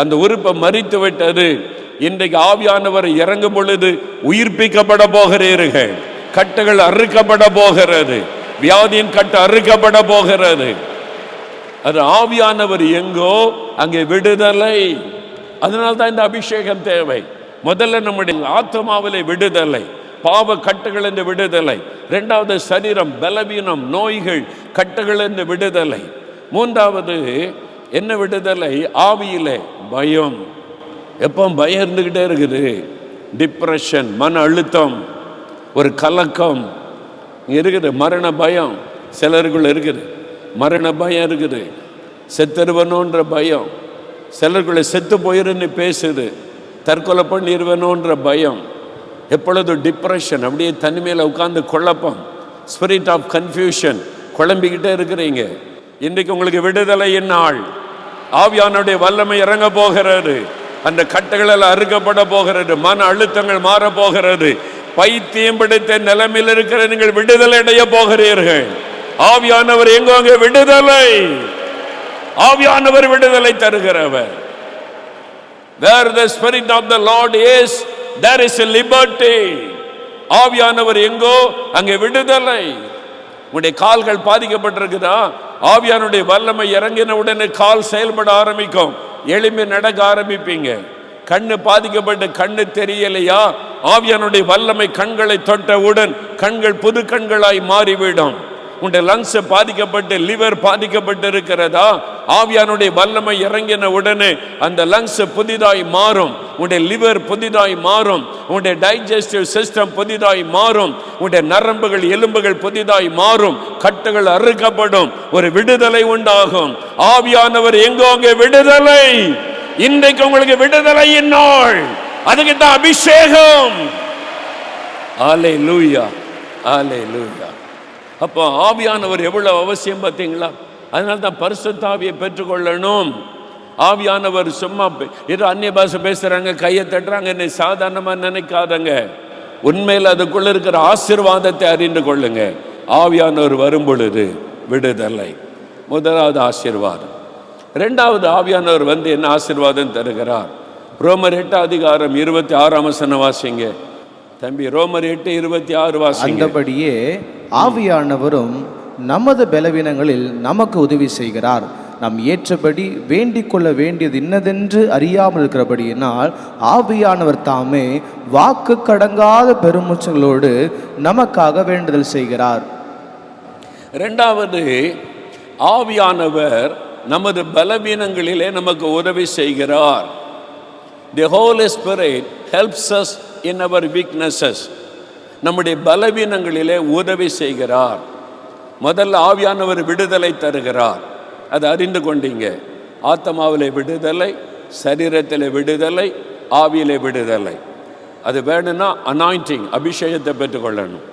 அந்த உறுப்பை மறித்து விட்டது. இன்றைக்கு ஆவியானவர் இறங்கும் பொழுது உயிர்ப்பிக்கப்பட போகிறீர்கள். கட்டுகள் அறுக்கப்பட போகிறது, வியாதியின் கட்டு அறுக்கப்பட போகிறது. அது ஆவியானவர் எங்கோ அங்கே விடுதலை. அதனால்தான் இந்த அபிஷேகம் தேவை. முதல்ல நம்முடைய ஆத்மாவிலே விடுதலை, பாவ கட்டுகளிலிருந்து விடுதலை. இரண்டாவது சரீரம், பலவீனம், நோய்கள், கட்டுகளிலிருந்து விடுதலை. மூன்றாவது என்ன விடுதலை? ஆவியிலே பயம். எப்போ பயம் இருந்துக்கிட்டே இருக்குது. டிப்ரெஷன், மன அழுத்தம், ஒரு கலக்கம் இருக்குது. மரண பயம் சிலருக்குள்ள இருக்குது, மரண பயம் இருக்குது. செத்துருவனோன்ற பயம் சிலருக்குள்ள, செத்து போயிருன்னு பேசுது, தற்கொலை பண்ணிடுவனோன்ற பயம். எப்பொழுது டிப்ரெஷன், அப்படியே தனிமையில் உட்கார்ந்து குழப்பம், ஸ்பிரிட் ஆஃப் கன்ஃபியூஷன், குழம்பிக்கிட்டே இருக்கிறீங்க. இன்றைக்கு உங்களுக்கு விடுதலையின் நாள். ஆவியானுடைய வல்லமை இறங்க போகிறது, அந்த கட்டுகளில் அறுக்கப்பட போகிறது, மன அழுத்தங்கள் மாற போகிறது. பைத்தியம் பிடித்த நிலைமையில் இருக்கிற நீங்கள் விடுதலை அடைய போகிறீர்கள். ஆவியானவர் எங்கோ அங்கே விடுதலை. ஆவியானவர் விடுதலை தருகிறவர். Where the spirit of the Lord is, there is a liberty. ஆவியானவர் எங்கோ அங்கே விடுதலை. உங்களுடைய கால்கள் பாதிக்கப்பட்டிருக்குதா? ஆவியானுடைய வல்லமை இறங்கின உடனே கால் செயல்பட ஆரம்பிக்கும், எளிமை நடக்க ஆரம்பிப்பீங்க. கண்ணு பாதிக்கப்பட்டு கண்ணு தெரியலையா? ஆவியானுடைய வல்லமை கண்களை தொட்டவுடன் கண்கள் புது கண்களாய் மாறிவிடும். உங்களுடைய லங்ஸ் பாதிக்கப்பட்டு, லிவர் பாதிக்கப்பட்டு இருக்கிறதா? ஆவியானுடைய வல்லமை இறங்கின உடனே அந்த லங்ஸ் புதிதாய் மாறும், உங்களுடைய லிவர் புதிதாய் மாறும், உங்களுடைய டைஜஸ்டிவ் சிஸ்டம் புதிதாய் மாறும், உங்களுடைய நரம்புகள், எலும்புகள் புதிதாய் மாறும், கட்டுகள் அறுக்கப்படும், ஒரு விடுதலை உண்டாகும். ஆவியானவர் எங்கோ அங்கே விடுதலை. இன்றைக்கு உங்களுக்கு விடுதலையின் நாள், அதுக்கு தான் அபிஷேகம். அல்லேலூயா, அல்லேலூயா. அப்போ ஆவியானவர் எவ்வளவு அவசியம் பார்த்தீங்களா? அதனால தான் பரிசுத்த ஆவியை பெற்றுக்கொள்ளணும். ஆவியானவர் சும்மா ஏதோ அந்நிய பாஷை பேசுறாங்க, கையை தட்டுறாங்க, என்னை சாதாரணமா நினைக்காதங்க. உண்மையில் அதுக்குள்ள இருக்கிற ஆசீர்வாதத்தை அறிந்து கொள்ளுங்க. ஆவியானவர் வரும் பொழுது விடுதலை, முதலாவது ஆசீர்வாதம். ரெண்டாவது, ஆவியானவர் வந்து என்ன ஆசீர்வாதம் தருகிறார்? ரோமர் 8:26 வாசிங்க தம்பி. ரோமர் 8:26 வாசிங்க. அந்தபடியே ஆவியானவரும் நமது பலவீனங்களில் நமக்கு உதவி செய்கிறார். நாம் ஏற்றபடி வேண்டிக் கொள்ள வேண்டியது இன்னதென்று அறியாமல் இருக்கிறபடியினால் ஆவியானவர் தாமே வாக்கு கடங்காத பெருமூச்சுகளோடு நமக்காக வேண்டுதல் செய்கிறார். இரண்டாவது, ஆவியானவர் நமது பலவீனங்களிலே நமக்கு உதவி செய்கிறார். The Holy Spirit helps us in our weaknesses. நம்முடைய பலவீனங்களிலே உதவி செய்கிறார். முதல்ல ஆவியானவர் விடுதலை தருகிறார், அதை அறிந்து கொண்டீங்க. ஆத்மாவிலே விடுதலை, சரீரத்திலே விடுதலை, ஆவியிலே விடுதலை. அது வேணும்னா அனாயிண்டிங், அபிஷேகத்தை பெற்றுக்கொள்ளணும்.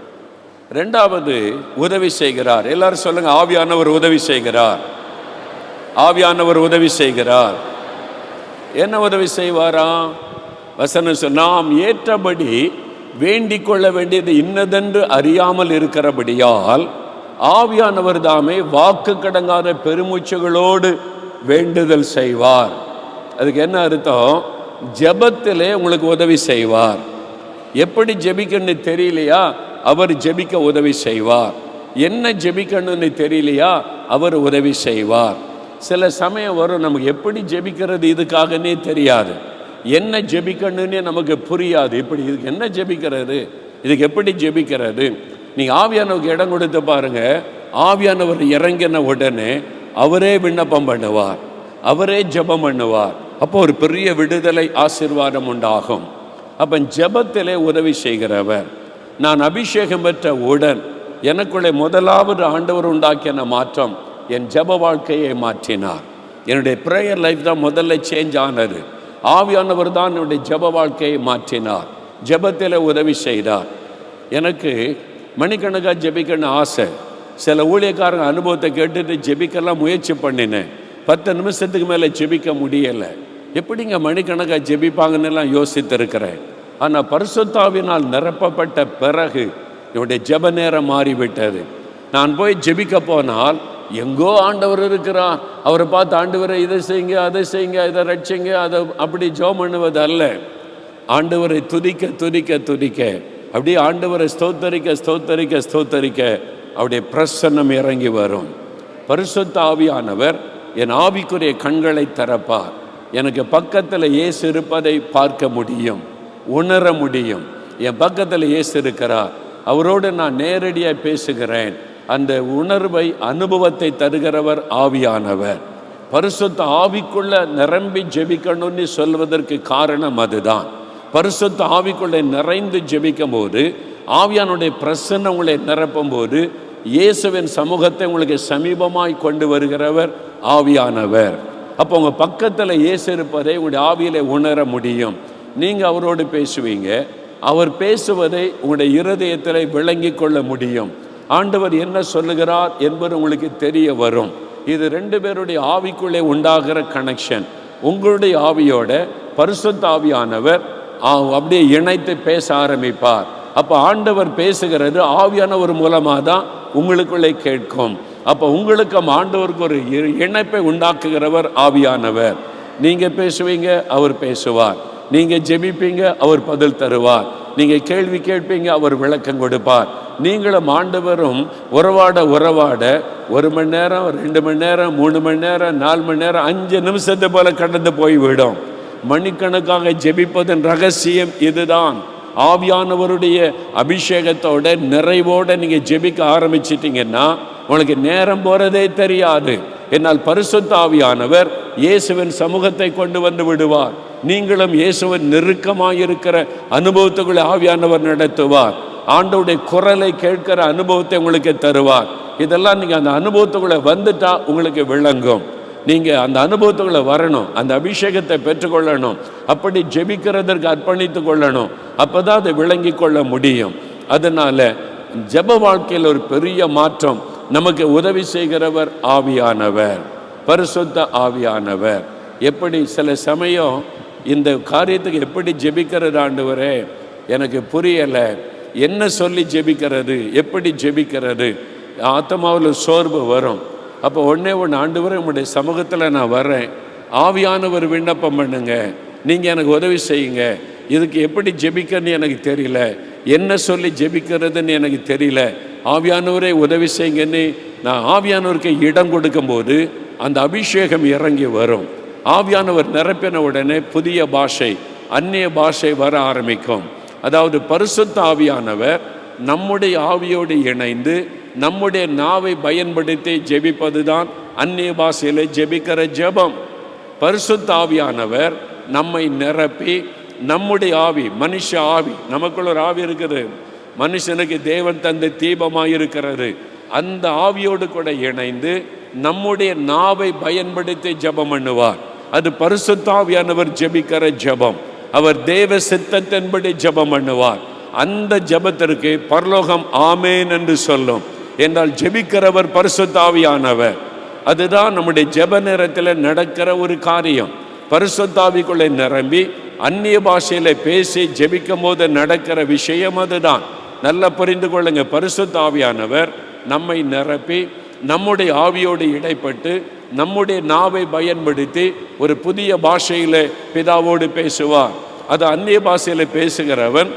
ரெண்டாவது, உதவி செய்கிறார். எல்லாரும் சொல்லுங்க, ஆவியானவர் உதவி செய்கிறார். ஆவியானவர் உதவி செய்கிறார். என்ன உதவி செய்வாரா? வசனம், நாம் ஏற்றபடி வேண்டிக் கொள்ள வேண்டியது இன்னதென்று அறியாமல் இருக்கிறபடியால் ஆவியானவர் தாமே வாக்கு கடங்காத பெருமூச்சுகளோடு வேண்டுதல் செய்வார். அதுக்கு என்ன அர்த்தம்? ஜெபத்திலே உங்களுக்கு உதவி செய்வார். எப்படி ஜெபிக்கணும்னு தெரியலையா, அவர் ஜெபிக்க உதவி செய்வார். என்ன ஜெபிக்கணும்னு தெரியலையா, அவர் உதவி செய்வார். சில சமயம் வரும், நமக்கு எப்படி ஜெபிக்கிறது இதுக்காகனே தெரியாது, என்ன ஜெபிக்கணும்னே நமக்கு புரியாது. இப்படி இதுக்கு என்ன ஜெபிக்கிறது, இதுக்கு எப்படி ஜெபிக்கிறது? நீங்கள் ஆவியானவருக்கு இடம் கொடுத்து பாருங்க. ஆவியானவர் இறங்கின உடனே அவரே விண்ணப்பம் பண்ணுவார், அவரே ஜெபம் பண்ணுவார். அப்போ ஒரு பெரிய விடுதலை ஆசீர்வாதம் உண்டாகும். அப்போ ஜெபத்திலே உதவி செய்கிறவர். நான் அபிஷேகம் பெற்ற உடன் எனக்குள்ளே முதலாவது ஆண்டவர் உண்டாக்கின மாற்றம் என் ஜெப வாழ்க்கையை மாற்றினார். என்னுடைய ப்ரேயர் லைஃப் தான் முதல்ல சேஞ்ச் ஆனது. ஆவியானவர் தான் என்னுடைய ஜெப வாழ்க்கையை மாற்றினார், ஜெபத்தில் உதவி செய்தார். எனக்கு மணிக்கணக்காக ஜெபிக்கணும்னு ஆசை. சில ஊழியக்காரங்க அனுபவத்தை கேட்டுட்டு ஜெபிக்கலாம் முயற்சி பண்ணினேன். 10 நிமிஷத்துக்கு மேலே ஜெபிக்க முடியலை. எப்படிங்க மணிக்கணக்காக ஜெபிப்பாங்கன்னெல்லாம் யோசித்திருக்கிறேன். ஆனால் பரிசுத்தாவினால் நிரப்பப்பட்ட பிறகு என்னுடைய ஜெப நேரம் மாறிவிட்டது. நான் போய் ஜெபிக்க போனால் எங்கோ ஆண்டவர் இருக்கிறார், அவரை பார்த்து ஆண்டவரை இதை செய்யுங்க, அதை செய்யுங்க, இதை ரட்சிங்க, அதை அப்படி ஜெபம் பண்ணுவது அல்ல. ஆண்டவரை துதிக்க துதிக்க துதிக்க, அப்படியே ஆண்டவரை ஸ்தோத்தரிக்க ஸ்தோத்தரிக்க ஸ்தோத்தரிக்க அவருடைய பிரசன்னம் இறங்கி வரும். பரிசுத்த ஆவியானவர் என் ஆவிக்குரிய கண்களை திறப்பார். எனக்கு பக்கத்தில் இயேசு இருப்பதை பார்க்க முடியும், உணர முடியும். என் பக்கத்தில் இயேசு இருக்கிறார், அவரோடு நான் நேரடியாக பேசுகிறேன். அந்த உணர்வை, அனுபவத்தை தருகிறவர் ஆவியானவர். பரிசுத்த ஆவிக்குள்ள நிரம்பி ஜெபிக்கணும்னு சொல்வதற்கு காரணம் அதுதான். பரிசுத்த ஆவிக்குள்ளே நிறைந்து ஜெபிக்கும் போது, ஆவியானுடைய பிரசன்னம் உங்களை நிரப்பும் போது, இயேசுவின் சமூகத்தை உங்களுக்கு சமீபமாய் கொண்டு வருகிறவர் ஆவியானவர். அப்போ உங்கள் பக்கத்தில் இயேசு இருப்பதை உங்களுடைய ஆவியிலே உணர முடியும். நீங்கள் அவரோடு பேசுவீங்க, அவர் பேசுவதை உங்களுடைய இருதயத்தில் விளங்கி கொள்ள முடியும். ஆண்டவர் என்ன சொல்லுகிறார் என்பது உங்களுக்கு தெரிய வரும். இது 2 பேருடைய ஆவிக்குள்ளே உண்டாகிற கனெக்ஷன். உங்களுடைய ஆவியோட பரிசுத்த ஆவியானவர் அப்படியே இணைத்து பேச ஆரம்பிப்பார். அப்போ ஆண்டவர் பேசுகிறது ஆவியானவர் மூலமாக தான் உங்களுக்குள்ளே கேட்கும். அப்போ உங்களுக்கும் ஆண்டவருக்கு ஒரு இணைப்பை உண்டாக்குகிறவர் ஆவியானவர். நீங்கள் பேசுவீங்க, அவர் பேசுவார். நீங்கள் ஜெபிப்பீங்க, அவர் பதில் தருவார். நீங்கள் கேள்வி கேட்பீங்க, அவர் விளக்கம் கொடுப்பார். நீங்களும் ஆண்டவரும் உறவாட 1 மணி நேரம், 2 மணி நேரம், 3 மணி நேரம், 4 மணி நேரம், 5 நிமிஷத்தை போல கடந்து போய்விடும். மணிக்கணக்காக ஜெபிப்பதன் ரகசியம் இதுதான். ஆவியானவருடைய அபிஷேகத்தோட நிறைவோட நீங்கள் ஜெபிக்க ஆரம்பிச்சிட்டிங்கன்னா உங்களுக்கு நேரம் போகிறதே தெரியாது. என்னால் பரிசுத்த ஆவியானவர் இயேசுவின் சமூகத்தை கொண்டு வந்து விடுவார். நீங்களும் இயேசுவின் நெருக்கமாயிருக்கிற அனுபவத்துக்குள்ளே ஆவியானவர் நடத்துவார். ஆண்டவருடைய குரலை கேட்கிற அனுபவத்தை உங்களுக்கு தருவார். இதெல்லாம் நீங்கள் அந்த அனுபவத்துக்குள்ளே வந்துட்டா உங்களுக்கு விளங்கும். நீங்கள் அந்த அனுபவத்துக்குள்ளே வரணும், அந்த அபிஷேகத்தை பெற்றுக்கொள்ளணும். அப்படி ஜெபிக்கிறதற்கு அர்ப்பணித்து கொள்ளணும். அப்போ தான் அதை விளங்கி கொள்ள முடியும். அதனால் ஜெப வாழ்க்கையில் ஒரு பெரிய மாற்றம் நமக்கு உதவி செய்கிறவர் ஆவியானவர், பரிசுத்த ஆவியானவர். எப்படி சில சமயம் இந்த காரியத்துக்கு எப்படி ஜெபிக்கிறது ஆண்டவரே எனக்கு புரியலை, என்ன சொல்லி ஜெபிக்கிறது, எப்படி ஜெபிக்கிறது, ஆத்மாவில் சோர்வு வரும். அப்போ ஒன்று ஆண்டவரே உங்களுடைய சமூகத்தில் நான் வர்றேன், ஆவியானவர் விண்ணப்பம் பண்ணுங்க, நீங்கள் எனக்கு உதவி செய்யுங்க, இதுக்கு எப்படி ஜெபிக்கன்னு எனக்கு தெரியல, என்ன சொல்லி ஜெபிக்கிறதுன்னு எனக்கு தெரியல, ஆவியானவரே உதவி செய்யுங்கன்னு நான் ஆவியானவருக்கு இடம் கொடுக்கும்போது அந்த அபிஷேகம் இறங்கி வரும். ஆவியானவர் நிரப்பின உடனே புதிய பாஷை, அந்நிய பாஷை வர ஆரம்பிக்கும். அதாவது பரிசுத்த ஆவியானவர் நம்முடைய ஆவியோடு இணைந்து நம்முடைய நாவை பயன்படுத்தி ஜெபிப்பது தான் அந்நிய பாஷையில் ஜெபிக்கிற ஜெபம். பரிசுத்த ஆவியானவர் நம்மை நிரப்பி நம்முடைய ஆவி, மனுஷ ஆவி, நமக்குள்ள ஒரு ஆவி இருக்குது, மனுஷனுக்கு தேவன் தந்த தீபமாக இருக்கிறது, அந்த ஆவியோடு கூட இணைந்து நம்முடைய நாவை பயன்படுத்தி ஜெபம் பண்ணுவார். அது பரிசுத்த ஆவியானவர் ஜெபிக்கிற ஜெபம். அவர் தேவ சித்தத்தின்படி ஜெபம் பண்ணுவார். அந்த ஜெபத்திற்கு பரலோகம் ஆமேன் என்று சொல்லும். என்றால் ஜெபிக்கிறவர் பரிசுத்த ஆவியானவர். அதுதான் நம்முடைய ஜெப நேரத்தில் நடக்கிற ஒரு காரியம். பரிசுத்த ஆவிக்குள்ளே நிரம்பி அந்நிய பாஷையில் பேசி ஜெபிக்கும் போது நடக்கிற விஷயம் அதுதான். நல்லா புரிந்து கொள்ளுங்க. பரிசுத்த ஆவியானவர் நம்மை நிரப்பி நம்முடைய ஆவியோடு இடைப்பட்டு நம்முடைய நாவை பயன்படுத்தி ஒரு புதிய பாஷையில் பிதாவோடு பேசுவார். அது அந்நிய பாஷையில் பேசுகிறவன்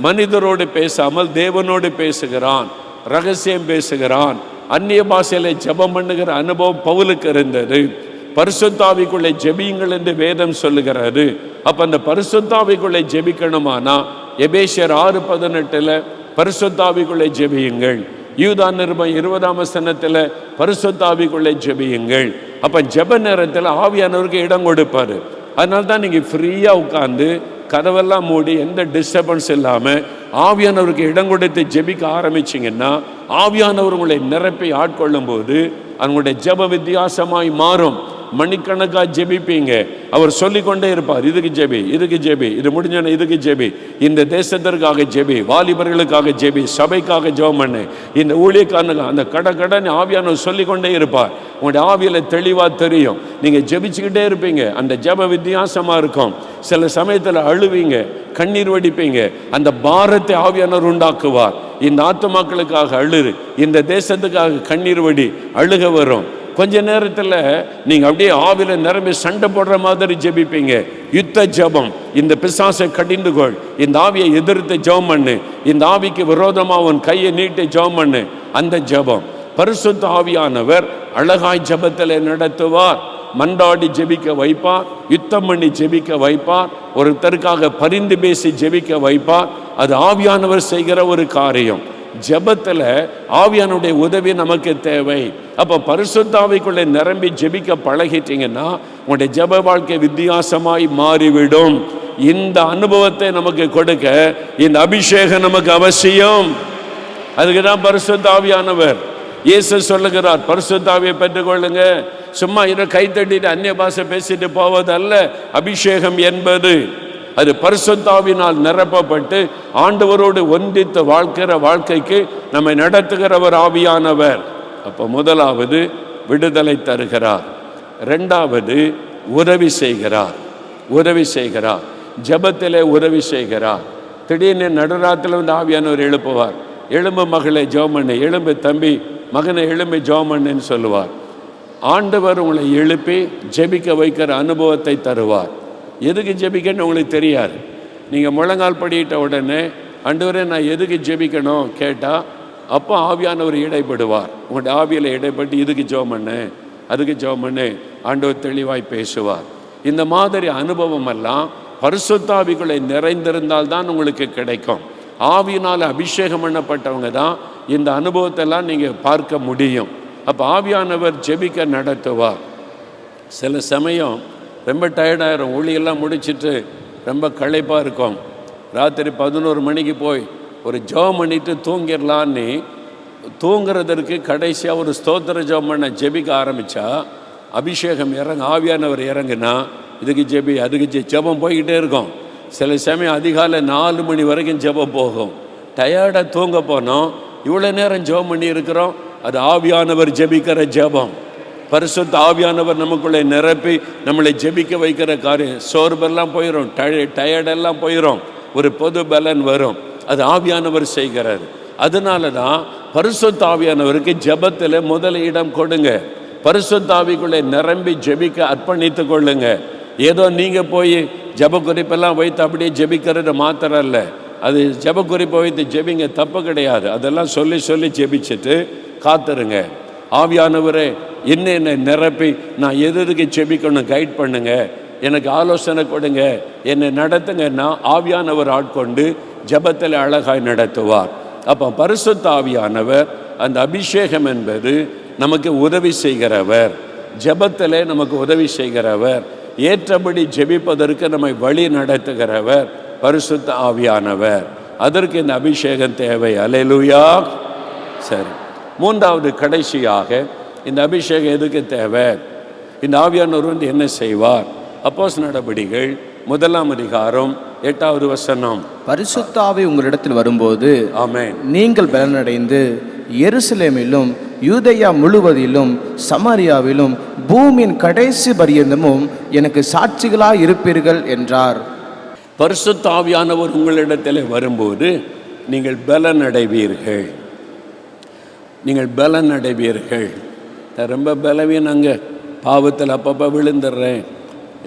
மனிதரோடு பேசாமல் தேவனோடு பேசுகிறான், ரகசியம் பேசுகிறான். அந்நிய பாஷையில் ஜெபம் பண்ணுகிற அனுபவம் பவுலுக்கு இருந்தது. பரிசுத்த ஆவிக்குள்ளே ஜெபியுங்கள் என்று வேதம் சொல்லுகிறது. அப்போ அந்த பரிசுத்த ஆவிக்குள்ளே ஜெபிக்கணுமானா எபேசியர் 6:18 பரிசுத்த ஆவிக்குள்ளே ஜெபியுங்கள். யூதா நிருபம் 20ஆம் வசனத்தில் பரிசுத்த ஆவிக்குள்ளே ஜெபியுங்கள். அப்போ ஜெப நேரத்தில் ஆவியானவருக்கு இடம் கொடுப்பார். அதனால தான் நீங்கள் ஃப்ரீயாக உட்காந்து கதவெல்லாம் மூடி எந்த டிஸ்டர்பன்ஸ் இல்லாமல் ஆவியானவருக்கு இடம் கொடுத்து ஜெபிக்க ஆரம்பிச்சிங்கன்னா ஆவியானவர் உங்களை நிரப்பி ஆட்கொள்ளும் போது அவங்களுடைய ஜெப வித்தியாசமாய் மாறும். மணிக்கணக்காக ஜெபிப்பீங்க. அவர் சொல்லிக்கொண்டே இருப்பார், இதுக்கு ஜெபி, இதுக்கு ஜெபி, இது முடிஞ்சோன்னா இதுக்கு ஜெபி, இந்த தேசத்திற்காக ஜெபி, வாலிபர்களுக்காக ஜெபி, சபைக்காக ஜெபம் பண்ணு, இந்த ஊழியக்காரனுக்கு அந்த கடன் ஆவியானவர் சொல்லிக்கொண்டே இருப்பார். உங்களுடைய ஆவியில் தெளிவாக தெரியும். நீங்கள் ஜெபிச்சுக்கிட்டே இருப்பீங்க. அந்த ஜெப வித்தியாசமாக இருக்கும். சில சமயத்தில் அழுவீங்க, கண்ணீர் வடிப்பீங்க. அந்த பாரத்தை ஆவியானவர் உண்டாக்குவார். இந்த ஆத்துமாக்களுக்காக அழுது, இந்த தேசத்துக்காக கண்ணீர் வடி, அழுக வரும். கொஞ்ச நேரத்தில் நீங்கள் அப்படியே ஆவியில் நிரம்பி சண்டை போடுற மாதிரி ஜெபிப்பீங்க. யுத்த ஜெபம். இந்த பிசாசை கடிந்துகொள், இந்த ஆவியை எதிர்த்து ஜெபம் பண்ணு, இந்த ஆவிக்கு விரோதமாக உன் கையை நீட்டி ஜெபம் பண்ணு. அந்த ஜெபம் பரிசுத்த ஆவியானவர் அழகாய் ஜெபத்தில் நடத்துவார். மன்றாடி ஜெபிக்க வைப்பார், யுத்தம் பண்ணி ஜெபிக்க வைப்பார், ஒருத்தருக்காக பரிந்து பேசி ஜெபிக்க வைப்பார். அது ஆவியானவர் செய்கிற ஒரு காரியம். ஜெபத்தில் ஆவியானுடைய உதவி நமக்கு தேவை. அப்போ பரிசுத்த ஆவிக்குள்ளே நிரம்பி ஜெபிக்க பழகிட்டீங்கன்னா உங்களுடைய ஜெப வாழ்க்கை வித்தியாசமாய் மாறிவிடும். இந்த அனுபவத்தை நமக்கு கொடுக்க இந்த அபிஷேகம் நமக்கு அவசியம். அதுக்கு தான் பரிசுத்த ஆவியானவர். இயேசு சொல்லுகிறார், பரிசுத்த ஆவியை பெற்றுக்கொள்ளுங்க. சும்மா கை தட்டிட்டு அந்நிய பாஷை பேசிட்டு போவதல்ல அபிஷேகம் என்பது. அது பரிசுத்த ஆவியினால் நிரப்பப்பட்டு ஆண்டவரோடு ஒன்றித்து வாழ்க்கிற வாழ்க்கைக்கு நம்மை நடத்துகிறவர் ஆவியானவர். அப்போ முதலாவது விடுதலை தருகிறார், இரண்டாவது உதவி செய்கிறார். ஜெபத்திலே உதவி செய்கிறார். திடீர்னு நடுராத்தில் ஆவியானவர் எழுப்புவார், எழும்பு மகளே ஜெபம் பண்ணு, எழும்பு தம்பி மகனை எழும்பி ஜெபம் பண்ணுன்னு சொல்லுவார். ஆண்டவர் உங்களை எழுப்பி ஜெபிக்க வைக்கிற அனுபவத்தை தருவார். எதுக்கு ஜெபிக்கன்னு உங்களுக்கு தெரியாது. நீங்கள் முழங்கால் படியிட்ட உடனே ஆண்டவரே நான் எதுக்கு ஜெபிக்கணும் கேட்டால் அப்போ ஆவியானவர் இடைப்படுவார். உங்களுடைய ஆவியில் இடைப்பட்டு இதுக்கு ஜெபம் பண்ணு, அதுக்கு ஜெபம் பண்ணு, ஆண்டவர் தெளிவாய் பேசுவார். இந்த மாதிரி அனுபவம் எல்லாம் பரிசுத்த ஆவிக்குள்ளே நிறைந்திருந்தால் தான் உங்களுக்கு கிடைக்கும். ஆவியினால் அபிஷேகம் பண்ணப்பட்டவங்க தான் இந்த அனுபவத்தெல்லாம் நீங்கள் பார்க்க முடியும். அப்போ ஆவியானவர் ஜெபிக்க நடத்துவார். சில சமயம் ரொம்ப டயர்டாயிரும், ஊழியெல்லாம் முடிச்சுட்டு ரொம்ப களைப்பாக இருக்கும். ராத்திரி 11 மணிக்கு போய் ஒரு ஜெபம் பண்ணிட்டு தூங்கிடலான்னு தூங்குறதற்கு கடைசியாக ஒரு ஸ்தோத்திர ஜெபம் பண்ண ஜெபிக்க ஆரம்பித்தா அபிஷேகம் ஆவியானவர் இறங்குனா இதுக்கு ஜெபி, அதுக்கு ஜெபம் போய்கிட்டே இருக்கும். சில சமயம் அதிகாலை 4 மணி வரைக்கும் ஜெபம் போகும். டயர்டாக தூங்க போனோம், இவ்வளோ நேரம் ஜெபம் பண்ணி இருக்கிறோம். அது ஆவியானவர் ஜெபிக்கிற ஜெபம். பரிசுத்த ஆவியானவர் நமக்குள்ளே நிரப்பி நம்மளை ஜெபிக்க வைக்கிற காரியம். சோர்வெல்லாம் போயிடும், டயர்டெல்லாம் போயிடும், ஒரு பொது பலன் வரும். அது ஆவியானவர் செய்கிறார். அதனால தான் பரிசுத்த ஆவியானவருக்கு ஜெபத்தில் முதல் இடம் கொடுங்க. பரிசுத்த ஆவிக்குள்ளே நிரம்பி ஜெபிக்க அர்ப்பணித்து கொள்ளுங்க. ஏதோ நீங்கள் போய் ஜெப குறிப்பெல்லாம் வைத்து அப்படியே ஜெபிக்கிறது மாத்திரம் இல்லை. அது ஜெப குறிப்பை வைத்து ஜெபிங்க, தப்பு கிடையாது. அதெல்லாம் சொல்லி சொல்லி ஜெபிச்சுட்டு காத்துருங்க. ஆவியானவரே என்னை நிரப்பி நான் எதுக்கு ஜெபிக்கணும் கைட் பண்ணுங்க, எனக்கு ஆலோசனை கொடுங்க, என்னை நடத்துங்கன்னா ஆவியானவர் ஆட்கொண்டு ஜெபத்தில் அழகாய் நடத்துவார். அப்போ பரிசுத்த ஆவியானவர் அந்த அபிஷேகம் என்பது நமக்கு உதவி செய்கிறவர், ஜெபத்தில் நமக்கு உதவி செய்கிறவர், ஏற்றபடி ஜெபிப்பதற்கு நம்மை வழி நடத்துகிறவர் பரிசுத்த ஆவியானவர். அதற்கு இந்த அபிஷேகம் தேவை. அல்லேலூயா. சரி, மூன்றாவது கடைசியாக இந்த அபிஷேகம் எதுக்கு தேவை? இந்த ஆவியானவர் வந்து என்ன செய்வார்? அப்போஸ்தலர் நடபடிகள் 1ஆம் அதிகாரம் 8வது வசனம். பரிசுத்த ஆவி உங்களிடத்தில் வரும்போது ஆமென், நீங்கள் பலனடைந்து எருசலேமிலும் யூதேயா முழுவதிலும் சமாரியாவிலும் பூமியின் கடைசி பரியந்தமும் எனக்கு சாட்சிகளாய் இருப்பீர்கள் என்றார். பரிசுத்த ஆவியானவர் உங்களிடத்தில் வரும்போது நீங்கள் பலனடைவீர்கள். நீங்கள் பலனடைவீர்கள். நான் ரொம்ப பலவீனங்க, பாவத்தில் அப்பப்போ விழுந்துடுறேன்,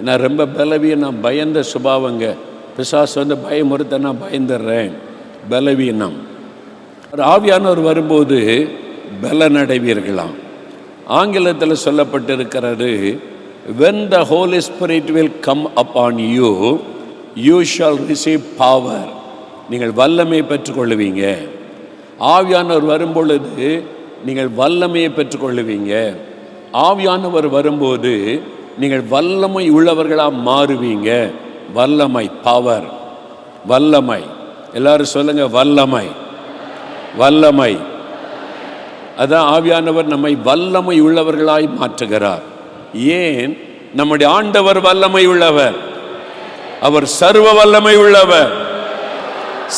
நான் ரொம்ப பலவீனம், நான் பயந்த சுபாவங்க, பிசாசு வந்து பயமுறுத்த நான் பயந்துடுறேன், பலவீனம். ஒரு ஆவியானவர் வரும்போது பலனடைவீர்களாம். ஆங்கிலத்தில் சொல்லப்பட்டிருக்கிறது, when the Holy Spirit will come upon you, you shall receive power. நீங்கள் வல்லமையை பெற்றுக்கொள்ளுவீங்க. ஆவியானவர் வரும்பொழுது நீங்கள் வல்லமையை பெற்றுக்கொள்ளுவீங்க. ஆவியானவர் வரும்போது நீங்கள் வல்லமை உள்ளவர்களாக மாறுவீங்க. வல்லமை, பவர், வல்லமை. எல்லாரும் சொல்லுங்க, வல்லமை, வல்லமை. அதான் ஆவியானவர் நம்மை வல்லமை உள்ளவர்களாய் மாற்றுகிறார். ஏன்? நம்முடைய ஆண்டவர் வல்லமை உள்ளவர், அவர் சர்வ வல்லமை உள்ளவர்.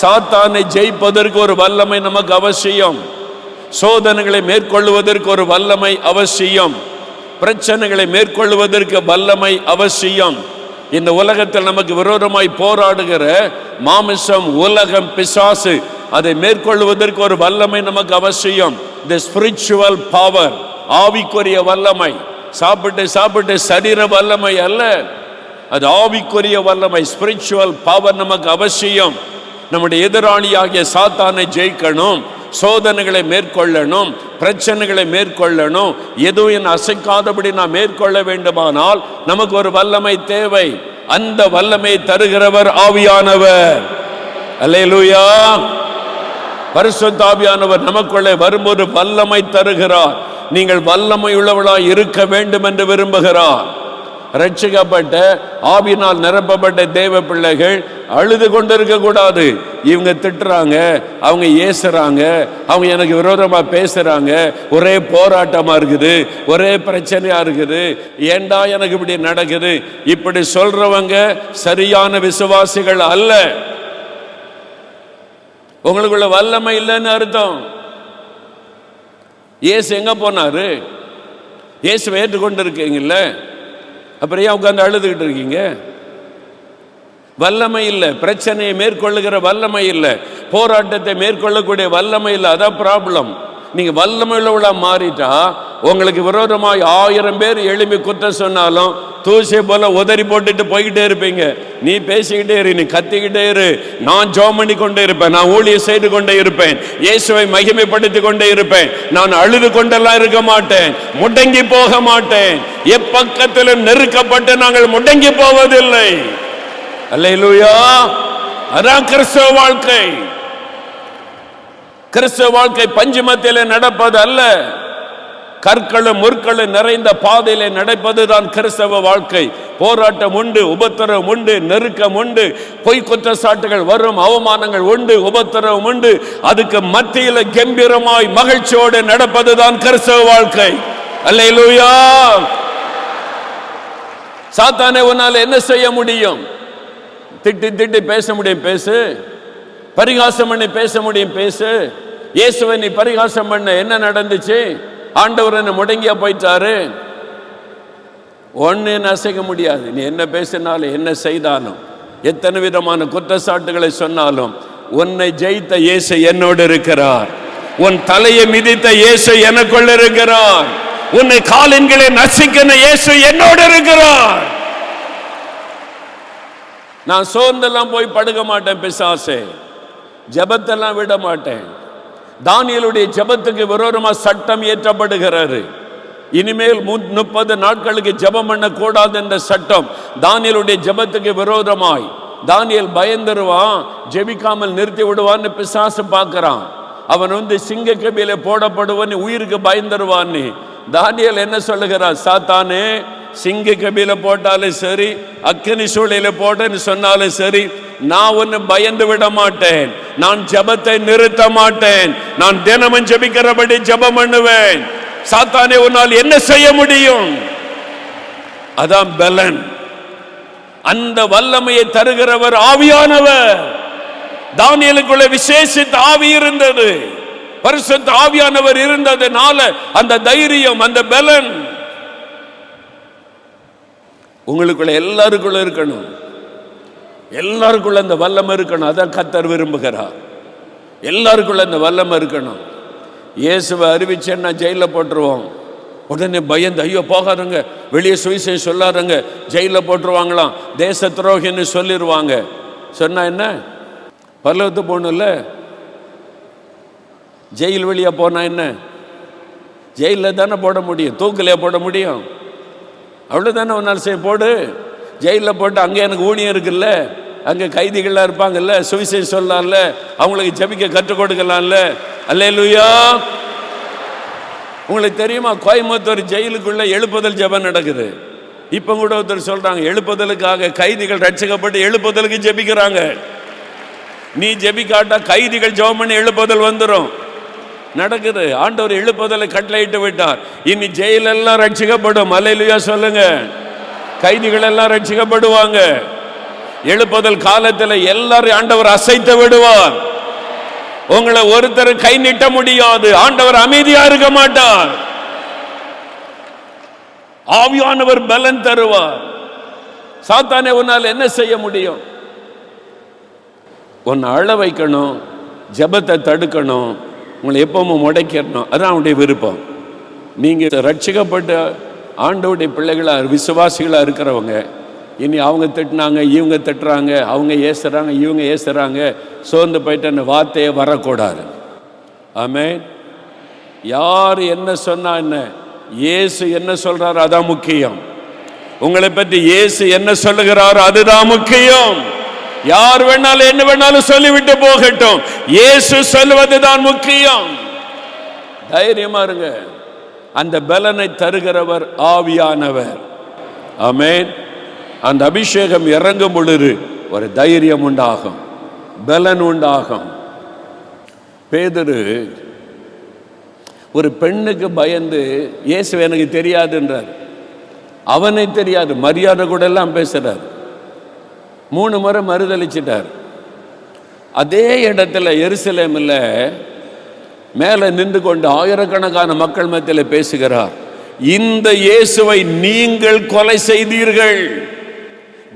சாத்தானை ஜெயிப்பதற்கு ஒரு வல்லமை நமக்கு அவசியம். சோதனைகளை மேற்கொள்வதற்கு ஒரு வல்லமை அவசியம். பிரச்சனைகளை மேற்கொள்வதற்கு வல்லமை அவசியம். இந்த உலகத்தில் நமக்கு விரோதமாய் போராடுகிற மாமிசம், உலகம், பிசாசு, அதை மேற்கொள்வதற்கு ஒரு வல்லமை நமக்கு அவசியம். தி ஸ்பிரிச்சுவல் பவர், ஆவிக்குரிய வல்லமை. சாப்பிட்டு சாப்பிட்டு சரீர வல்லமை அல்ல, அது ஆவிக்குரிய வல்லமை, ஸ்பிரிச்சுவல் பவர் நமக்கு அவசியம். நம்முடைய எதிராளியாகிய சாத்தானை ஜெயிக்கணும், சோதனைகளை மேற்கொள்ளணும், பிரச்சனைகளை மேற்கொள்ளணும், எதுவும் அசைக்காதபடி நாம் மேற்கொள்ள வேண்டுமானால் நமக்கு ஒரு வல்லமை தேவை. அந்த வல்லமை தருகிறவர் ஆவியானவர். அல்லேலூயா. பரிசுத்த ஆவியானவர் நமக்குள்ளே வரும்போது வல்லமை தருகிறார். நீங்கள் வல்லமை உள்ளவர்களாய் இருக்க வேண்டும் என்று விரும்புகிறார். ரட்சிக்கப்பட்ட ஆவியினால் நிரப்பப்பட்ட தேவ பிள்ளைகள் அழுது கொண்டிருக்க கூடாது. இவங்க திட்டுறாங்க, அவங்க ஏசுறாங்க, அவங்க எனக்கு விரோதமாக பேசுறாங்க, ஒரே போராட்டமா இருக்குது, ஒரே பிரச்சனையா இருக்குது, ஏண்டா எனக்கு இப்படி நடக்குது, இப்படி சொல்றவங்க சரியான விசுவாசிகள் அல்ல. உங்களுக்குள்ள வல்லமை இல்லைன்னு அர்த்தம். இயேசு எங்க போனாரு? இயேசுவை ஏற்றுக்கொண்டு இருக்கீங்கல்ல, அப்புறம் ஏன் உட்கார்ந்து அழுதுகிட்டு இருக்கீங்க? வல்லமை இல்லை, பிரச்சனையை மேற்கொள்ளுகிற வல்லமை இல்லை, போராட்டத்தை மேற்கொள்ளக்கூடிய வல்லமை இல்லை. அதான் ப்ராப்ளம். நீங்க வல்லமை உள்ளவளா மாறிட்டா உங்களுக்கு விரோதமாய் 1000 பேர் எழுப்பி குற்றம் சொன்னாலும் தூசியை போல உதறி போட்டுட்டு போய்கிட்டே இருப்பீங்க. நீ பேசிக்கிட்டே இரு, நீ கத்திக்கிட்டே இரு, நான் ஜெபம் பண்ணி கொண்டே இருப்பேன், நான் ஊழியம் செய்து கொண்டே இருப்பேன், இயேசுவை மகிமைப்படுத்தி கொண்டே இருப்பேன், நான் அழுது கொண்டெல்லாம் இருக்க மாட்டேன், முடங்கி போக மாட்டேன். எப்பக்கத்திலும் நெருக்கப்பட்டு நாங்கள் முடங்கி போவதில்லை. அல்லேலூயா. அதான் கிறிஸ்தவ வாழ்க்கை. கிறிஸ்தவ வாழ்க்கை பஞ்சு மத்தியிலே நடப்பது அல்ல, கற்களும் முற்களும் நிறைந்த பாதையிலே நடப்பதுதான் கிறிஸ்தவ வாழ்க்கை. போராட்டம் உண்டு, உபத்திரவம் உண்டு, நெருக்கம் உண்டு, பொய் குற்றச்சாட்டுகள் வரும், அவமானங்கள் உண்டு, உபத்திரவம் உண்டு. அதுக்கு மத்தியில் கம்பீரமாய் மகிழ்ச்சியோடு நடப்பதுதான் கிறிஸ்தவ வாழ்க்கை. அல்லேலூயா. சாத்தானே உன்னால என்ன செய்ய முடியும்? திட்டி திட்டி பேச முடியும், பேசு. பரிகாசம் பண்ணி பேச முடியும், பேசு. இயேசுவை நீ பரிகாசம் பண்ண, என்ன நடந்துச்சு? ஆண்டவர் என்ன முடங்கியா போயிட்டாரு? ஒன்று அசைக்க முடியாது. நீ என்ன பேசினாலும் என்ன செய்தாலும் எத்தனை விதமான குற்றச்சாட்டுகளை சொன்னாலும் உன்னை ஜெயித்த இயேசு என்னோடு இருக்கிறார். உன் தலையை மிதித்த இயேசு எனக்குள்ள இருக்கிறார். உன்னை காலின்களை நசிக்கிற இயேசு என்னோடு இருக்கிறார். நான் சோர்ந்தெல்லாம் போய் படுக்க மாட்டேன். பிசாசே, ஜெபத்தெல்லாம் விட மாட்டேன். தானியேலுடைய ஜெபத்துக்கு விரோதமா சட்டம் இயற்றப்படுகிறது. இனிமேல் 30 நாட்களுக்கு ஜெபம் பண்ணக்கூடாது என்ற சட்டம் தானியேலுடைய ஜெபத்துக்கு விரோதமாய். தானியேல் பயந்துருவான், ஜெபிக்காமல் நிறுத்தி விடுவான்னு பிசாசு பார்க்கிறான். அவன் சிங்க கபில போடப்படுவான், உயிருக்கு பயந்துருவான்னு. தானியேல் என்ன சொல்லுகிறான்? சாத்தானே, சிங்க கபில போட்டாலும் சரி, அக்கினி சூளையில போட்டேன்னு சொன்னாலும் சரி, நான் ஒன்னு பயந்து விட மாட்டேன். நான் ஜெபத்தை நிறுத்த மாட்டேன். நான் தினமும் ஜெபிக்கிறபடி ஜெபம் பண்ணுவேன். சாத்தானே, உன்னால் என்ன செய்ய முடியும்? அதான் பலன். அந்த வல்லமையை தருகிறவர் ஆவியானவர். தானியேலுக்குள்ள விசேஷித்த ஆவி இருந்தது, பரிசுத்த ஆவியானவர் இருந்ததுனால அந்த தைரியம், அந்த பலன் உங்களுக்குள்ள எல்லாருக்குள்ள இருக்கணும். எல்லாருக்குள்ள அந்த வல்லமை இருக்கணும். அதான் கர்த்தர் விரும்புகிறார். எல்லாருக்குள்ள அந்த வல்லமை இருக்கணும். இயேசுவை அறிவிச்சேன்னா ஜெயிலில் போட்டுருவோம். உடனே பயந்து, ஐயோ போகாதுங்க, வெளியே சுவிசேஷம் சொல்லாதுங்க, ஜெயிலில் போட்டுருவாங்களாம், தேச துரோகின்னு சொல்லிடுவாங்க. சொன்னா என்ன? பரலோகத்து போகணும்ல. ஜெயில் வெளியே போனா என்ன? ஜெயிலில் தானே போட முடியும், தூக்கிலே போட முடியும். அவ்வளோதானே ஒரு நாள் செய்ய போடு. ஜெயிலில் போட்டு அங்கே எனக்கு ஊழியம் இருக்குல்ல, அங்கே கைதிகள்லாம் இருப்பாங்கல்ல, சுவிசேஷம் சொல்லலாம்ல, அவங்களுக்கு ஜெபிக்க கற்றுக் கொடுக்கலாம்ல. அல்லேலூயா. உங்களுக்கு தெரியுமா, கோயம்புத்தூர் ஜெயிலுக்குள்ள எழுப்புதல் ஜெபம் நடக்குது. இப்போ கூட ஒருத்தர் சொல்றாங்க, எழுப்புதலுக்காக கைதிகள் ரட்சிக்கப்பட்டு எழுப்புதலுக்கு ஜெபிக்கிறாங்க. நீ ஜெபிக்காட்டா கைதிகள் ஜெபம் பண்ணி எழுப்புதல் வந்துடும். நடக்குது. ஆண்டவர் எழுப்புதலை கட்டளையிட்டு விட்டார். இனி ஜெயிலெல்லாம் ரட்சிக்கப்படும். அல்லேலூயா சொல்லுங்க. கைதிகள் எல்லாம் ரட்சிக்கப்படுவாங்க. எழுப்புதல் காலத்தில் எல்லாரும் ஆண்டவர் அசைத்து விடுவார். உங்களை ஒருத்தர் கை நீட்ட முடியாது. ஆண்டவர் அமைதியா இருக்க மாட்டார். ஆவியானவர் பலன் தருவார். சாத்தானே, உன்னால் என்ன செய்ய முடியும்? உன்னை அழ வைக்கணும், ஜெபத்தை தடுக்கணும், உங்களை எப்பவும் முடைக்கணும். அதான் அவனுடைய விருப்பம். நீங்க ரட்சிக்கப்பட்ட ஆண்டவருடைய பிள்ளைகளா, விசுவாசிகளா இருக்கிறவங்க, இனி அவங்க திட்டினாங்க, இவங்க திட்டுறாங்க, அவங்க ஏசுறாங்க, இவங்க ஏசுறாங்க, சோர்ந்து போயிட்டு அந்த வார்த்தையே வரக்கூடாது. ஆமென். யார் என்ன சொன்னா என்ன, இயேசு என்ன சொல்றாரு அதான் முக்கியம். உங்களை பற்றி இயேசு என்ன சொல்லுகிறாரோ அதுதான் முக்கியம். யார் வேணாலும் என்ன வேணாலும் சொல்லிவிட்டு போகட்டும், இயேசு சொல்லுவதுதான் முக்கியம். தைரியமா இருங்க. அந்த பலனை தருகிறவர் ஆவியானவர். ஆமென். அந்த அபிஷேகம் இறங்கும் பொழுது ஒரு தைரியம் உண்டாகும், பலன் உண்டாகும். பேதுரு ஒரு பெண்ணுக்கு பயந்து, இயேசு எனக்கு தெரியாதுன்றார். அவனை தெரியாது, மரியாதை கூட எல்லாம் பேசுறார். 3 முறை மறுதளிச்சிட்டார். அதே இடத்துல எருசலேமில் மேலே நின்று கொண்டு ஆயிரக்கணக்கான மக்கள் மத்தியில் பேசுகிறார். இந்த இயேசுவை நீங்கள் கொலை செய்தீர்கள்,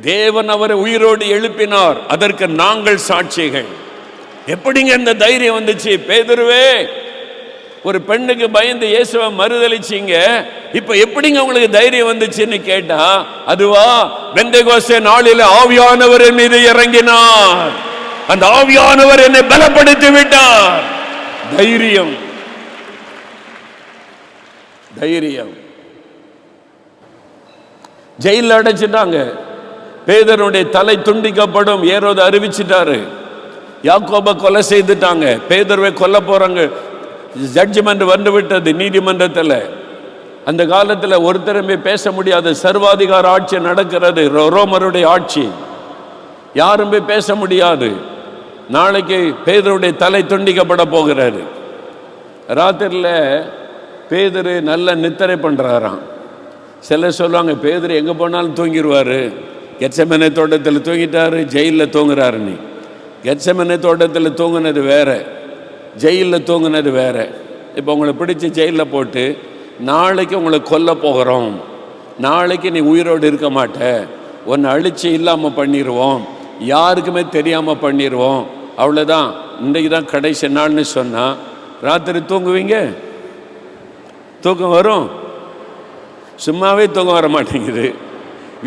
தேவன் அவரை உயிரோடு எழுப்பினார், அதற்கு நாங்கள் சாட்சிகள். எப்படிங்க இந்த தைரியம் வந்துச்சு? பேதுருவே, ஒரு பெண்ணுக்கு பயந்து இயேசுவை மறுதளிச்சிங்க, இப்ப எப்படிங்க உங்களுக்கு தைரியம் வந்துச்சுன்னு கேட்டா, அதுவா பெந்தெகோஸ்தே நாளில் ஆவியானவர் என் மீது இறங்கினார், அந்த ஆவியானவர் என்னை பலப்படுத்தி விட்டார். தைரியம், தைரியம். ஜெயில அடைச்சிட்டாங்க. பேதருடைய தலை துண்டிக்கப்படும் ஏரோது அறிவிச்சிட்டாரு. யாக்கோபை கொலை செய்துட்டாங்க. பேதருவை கொல்ல போறாங்க. ஜட்ஜ்மெண்ட் வந்து விட்டது நீதிமன்றத்தில். அந்த காலத்தில் ஒருத்தருமே பேச முடியாது. சர்வாதிகார ஆட்சி நடக்கிறது, ரோமருடைய ஆட்சி. யாருமே பேச முடியாது. நாளைக்கு பேதருடைய தலை துண்டிக்கப்பட போகிறாரு. ராத்திரியில் பேதரு நல்ல நித்திரை பண்ணுறாராம். சிலர் சொல்லுவாங்க, பேதரு எங்கே போனாலும் தூங்கிடுவார். கெத்செமனே தோட்டத்தில் தூங்கிட்டாரு, ஜெயிலில் தூங்குறாரு. நீ கெத்செமனே தோட்டத்தில் தூங்குனது வேற, ஜெயிலில் தூங்குனது வேற. இப்போ உங்களை பிடிச்சி ஜெயிலில் போட்டு நாளைக்கு உங்களை கொல்ல போகிறோம் நாளைக்கு நீ உயிரோடு இருக்க மாட்ட, உன்னை அழிச்சு இல்லாமல் பண்ணிடுவோம், யாருக்குமே தெரியாமல் பண்ணிடுவோம், அவ்வளோதான், இன்றைக்கு தான் கடைசி நாள்னு சொன்னால் ராத்திரி தூங்குவீங்க? தூக்கம் வரும்? சும்மாவே தூக்கம் வர மாட்டேங்குது.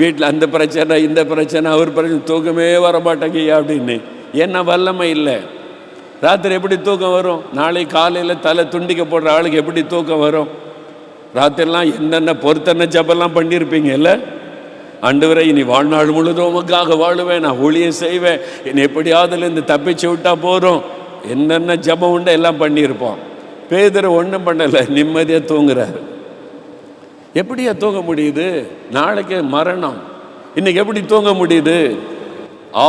வீட்டில் அந்த பிரச்சனை, இந்த பிரச்சனை, அவர் பிரச்சனை, தூக்கமே வர மாட்டேங்கய்யா அப்படின்னு. என்ன வல்லமை இல்லை. ராத்திரி எப்படி தூக்கம் வரும்? நாளை காலையில் தலை துண்டிக்க போடுற ஆளுக்கு எப்படி தூக்கம் வரும்? ராத்திரிலாம் என்னென்ன பொறுத்தன ஜபெல்லாம் பண்ணியிருப்பீங்க இல்லை? ஆண்டவரே, இனி வாழ்நாள் முழுதும் உமக்காக வாழுவேன், நான் ஊழியம் செய்வேன், என்னை எப்படியாவதுலேருந்து தப்பிச்சு விட்டா போகிறோம், என்னென்ன ஜபம் உண்டு எல்லாம் பண்ணியிருப்போம். பேதுரு ஒன்றும் பண்ணலை, நிம்மதியாக தூங்குறாரு. எப்படியா தூங்க முடியுது? நாளைக்கு மரணம், இன்னைக்கு எப்படி தூங்க முடியுது?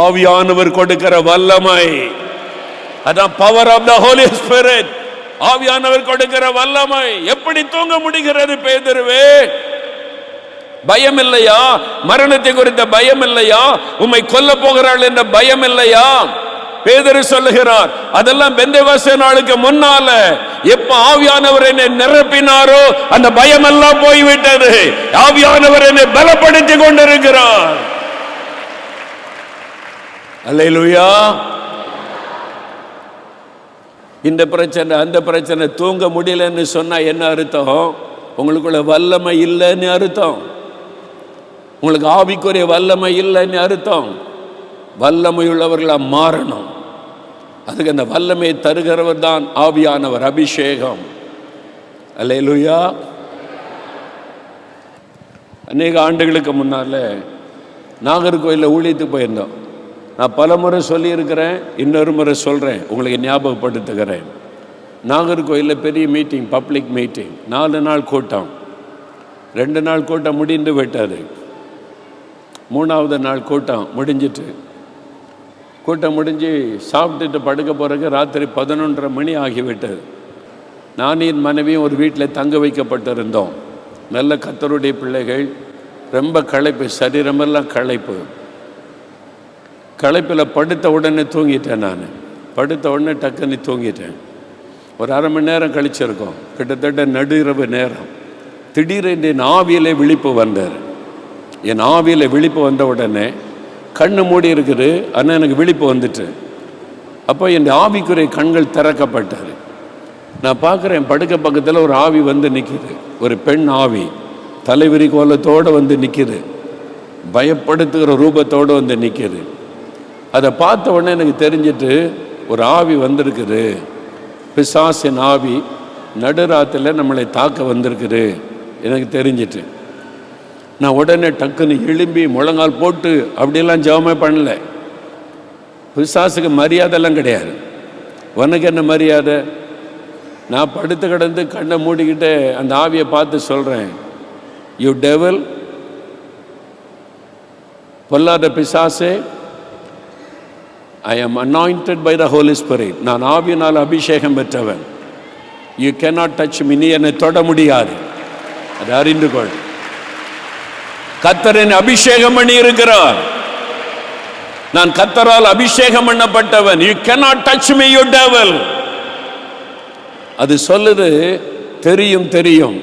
ஆவியானவர் கொடுக்கிற வல்லமை, அதான் power of the holy spirit. ஆவியானவர் கொடுக்கிற வல்லமை. எப்படி தூங்க முடிகிறது பேதுருவே? பயம் இல்லையா? மரணத்தை குறித்த பயம் இல்லையா? உம்மை கொல்ல போகிறாள் என்ற பயம் இல்லையா? பேதுரு சொல்லுகிறார், அதெல்லாம் பெந்தெகோஸ்தே நாளுக்கு முன்னால, எப்ப ஆவியானவர் என்னை நிரப்பினாரோ அந்த பயம் எல்லாம் போய்விட்டது. ஆவியானவர் என்னை பலப்படுத்தி கொண்டிருக்கிறார். அல்லேலூயா. இந்த பிரச்சனை அந்த பிரச்சனை, தூங்க முடியலன்னு சொன்னா என்ன அர்த்தம்? உங்களுக்குள்ள வல்லமை இல்லைன்னு அர்த்தம். உங்களுக்கு ஆவிக்குரிய வல்லமை இல்லைன்னு அர்த்தம். வல்லமை உள்ளவர்களா மாறணும். அதுக்கு அந்த வல்லமையை தருகிறவர் தான் ஆவியானவர், அபிஷேகம். அல்லேலூயா. அநேக ஆண்டுகளுக்கு முன்னால நாகர்கோயிலில் ஊழியத்துக்கு போயிருந்தோம். நான் பல முறை சொல்லியிருக்கிறேன், இன்னொரு முறை சொல்கிறேன், உங்களுக்கு ஞாபகப்படுத்துகிறேன். நாகர்கோயிலில் பெரிய மீட்டிங், பப்ளிக் மீட்டிங், 4 நாள் கூட்டம். 2 நாள் கூட்டம் முடிந்து விட்டது. 3ஆவது நாள் கூட்டம் முடிஞ்சிட்டு, கூட்டம் முடிஞ்சு சாப்பிட்டுட்டு படுக்க போகிறதுக்கு ராத்திரி 11:30 மணி ஆகிவிட்டது. நான் என் மனைவியும் ஒரு வீட்டில் தங்க வைக்கப்பட்டிருந்தோம். நல்ல கர்த்தருடைய பிள்ளைகள், ரொம்ப களைப்பு, சரீரமெல்லாம் களைப்பு. களைப்பில் படுத்த உடனே தூங்கிட்டேன். நான் படுத்த உடனே டக்குன்னு தூங்கிட்டேன். ஒரு 1/2 மணி நேரம் கழிச்சிருக்கோம், கிட்டத்தட்ட நடுஇரவு நேரம். திடீரென்று என் ஆவியில் விழிப்பு வந்தார். என் ஆவியில் விழிப்பு வந்த உடனே கண்ணு மூடி இருக்குது, ஆனால் எனக்கு விழிப்பு வந்துட்டு. அப்போ என் ஆவிக்குரிய கண்கள் திறக்கப்பட்டார். நான் பார்க்குறேன், படுக்க பக்கத்தில் ஒரு ஆவி வந்து நிற்கிது. ஒரு பெண் ஆவி, தலைவிரி கோலத்தோடு வந்து நிற்கிது, பயப்படுத்துகிற ரூபத்தோடு வந்து நிற்கிது. அதை பார்த்த உடனே எனக்கு தெரிஞ்சிட்டு, ஒரு ஆவி வந்திருக்குது, பிசாசின் ஆவி நடுராத்தில் நம்மளை தாக்க வந்திருக்குது எனக்கு தெரிஞ்சிட்டு. நான் உடனே டக்குன்னு எழும்பி முழங்கால் போட்டு அப்படியெல்லாம் ஜெபமே பண்ணல. பிசாசுக்கு மரியாதைலாம் கிடையாது. உனக்கு என்ன மரியாதை? நான் படுத்து கிடந்து கண்ணை மூடிக்கிட்டு அந்த ஆவியை பார்த்து சொல்கிறேன், யூ டெவில், பொல்லாத பிசாசே, I am anointed by the Holy Spirit. நான் ஆவியினால் அபிஷேகம் பெற்றவன். You cannot touch me. நீ என்னை தொட முடியாது. அதை அறிந்து கொள். கர்த்தர் என்னை அபிஷேகம் பண்ணி இருக்கிறார். நான் கர்த்தரால் அபிஷேகம் பண்ணப்பட்டவன். You cannot touch me, you devil. அது சொல்லுது. தெரியும்,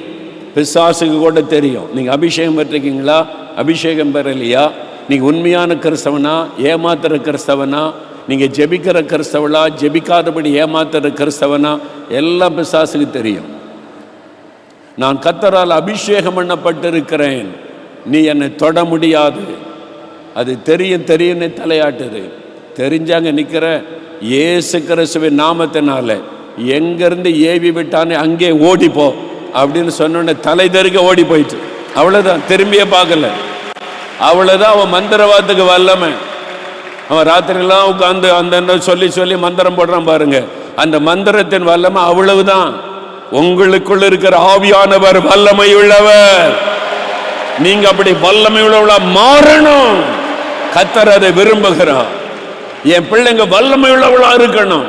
பிசாசுக்கு கூட தெரியும். நீங்க அபிஷேகம் பெற்றிருக்கீங்களா, அபிஷேகம் பெறலையா, நீங்க உண்மையான கிறிஸ்தவனா, ஏமாத்துற கிறிஸ்தவனா, நீங்க ஜெபிக்கிற கிறிஸ்தவளா, ஜெபிக்காதபடி ஏமாத்துற கிறிஸ்தவனா, எல்லாம் பிசாசுக்கு தெரியும். நான் கர்த்தரால் அபிஷேகம் பண்ணப்பட்டிருக்கிறேன், நீ என்னை தொட முடியாது. அது தெரியும் தலையாட்டுது. தெரிஞ்சாங்க நிற்கிற இயேசு கிறிஸ்துவின் நாமத்தினால எங்கேருந்து ஏவி விட்டானே அங்கே ஓடிப்போ அப்படின்னு சொன்னோடனே தலை தெறிக்க ஓடி போயிட்டு. அவ்வளோதான், திரும்பியே பார்க்கல. அவ்வளோதான் அவன் மந்திரவாதத்துக்கு வல்லமை. அவன் ராத்திரிலாம் உட்காந்து அந்த சொல்லி மந்திரம் போடுறான் பாருங்க. அந்த மந்திரத்தின் வல்லமை அவ்வளவுதான். உங்களுக்குள்ள இருக்கிற ஆவியானவர் வல்லமை உள்ளவர். நீங்க அப்படி வல்லமை உள்ளவளா மாறணும். கர்த்தர் அதை விரும்புகிறார். என் பிள்ளைங்க வல்லமை உள்ளவளா இருக்கணும்.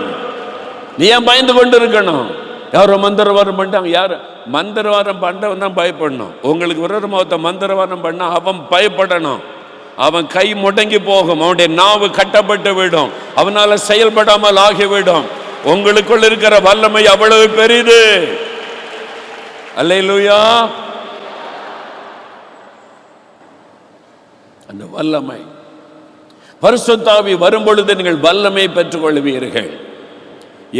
நீ ஏன் பயந்து கொண்டு இருக்கணும்? யாரோ மந்திரவாதம் பண்ணிட்டாங்க, யார் மந்திரவாதம் பண்றவன் தான் பயப்படணும். உங்களுக்கு விரோதமாக மந்திரவாதம் பண்ணா அவன் பயப்படணும். அவன் கை முடங்கி போகும், அவனுடைய நாவு கட்டப்பட்டு விடும், அவனால செயல்படாமல் ஆகிவிடும். உங்களுக்குள் இருக்கிற வல்லமை அவ்வளவு பெரிது. அல்லேலூயா. அந்த வல்லமை. பரிசுத்த ஆவி வரும்பொழுது நீங்கள் வல்லமை பெற்றுக்கொள்வீர்கள்.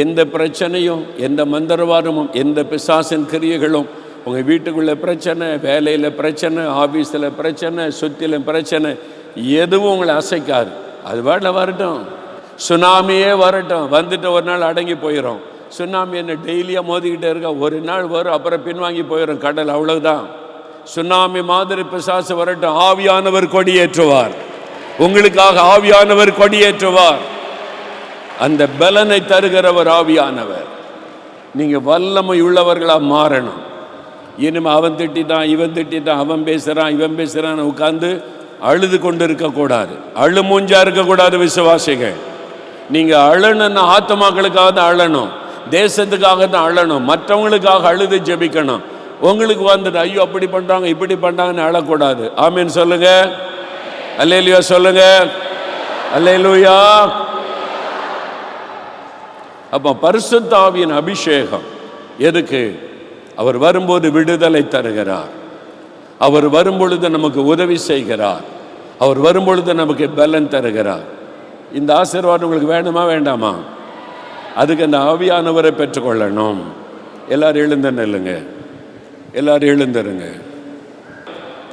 எந்த பிரச்சனையும், எந்த மந்திரவாதமும், எந்த பிசாசின் கிரியைகளும், உங்கள் வீட்டுக்குள்ள பிரச்சனை, வேலையில் பிரச்சனை, ஆஃபீஸில் பிரச்சனை, சுற்றிலும் பிரச்சனை, எதுவும் உங்களை அசைக்காது. அது பாட்டில் வரட்டும், சுனாமியே வரட்டும், வந்துட்டு ஒரு நாள் அடங்கி போயிடும். சுனாமி என்ன டெய்லியாக மோதிக்கிட்டே இருக்கா, ஒரு நாள் வரும், அப்புறம் பின்வாங்கி போயிடும் கடல், அவ்வளவுதான். சுனாமி மாதிரி பிசாசு வரட்டும், ஆவியானவர் கொடியேற்றுவார். உங்களுக்காக ஆவியானவர் கொடியேற்றுவார். அந்த பலனை தருகிறவர் ஆவியானவர். நீங்கள் வல்லமை உள்ளவர்களாக மாறணும். இனிமே அவன் திட்டிதான், இவன் திட்டிதான், அவன் பேசுகிறான், இவன் பேசுகிறான் உட்காந்து அழுது கொண்டு இருக்கக்கூடாது. அழு மூஞ்சா இருக்கக்கூடாது விசுவாசிகள். நீங்கள் அழணுன்னா ஆத்மாக்களுக்காக தான் அழணும், தேசத்துக்காக தான் அழணும், மற்றவங்களுக்காக அழுது ஜெபிக்கணும். உங்களுக்கு வந்துட்டு ஐயோ அப்படி பண்ணுறாங்க இப்படி பண்ணுறாங்கன்னு அழக்கூடாது. ஆமீன் சொல்லுங்க, அல்லேலூயா சொல்லுங்க, அல்லேலூயா. அப்போ பரிசுத்த ஆவியின் அபிஷேகம் எதுக்கு? அவர் வரும்போது விடுதலை தருகிறார். அவர் வரும்பொழுது நமக்கு உதவி செய்கிறார். அவர் வரும்பொழுது நமக்கு பலன் தருகிறார். இந்த ஆசீர்வாதம் உங்களுக்கு வேணுமா வேண்டாமா? அதுக்கு அந்த ஆவியானவரை பெற்றுக்கொள்ளணும். எல்லாரும் எழுந்து நில்லுங்க, எல்லாரும் எழுந்துருங்க.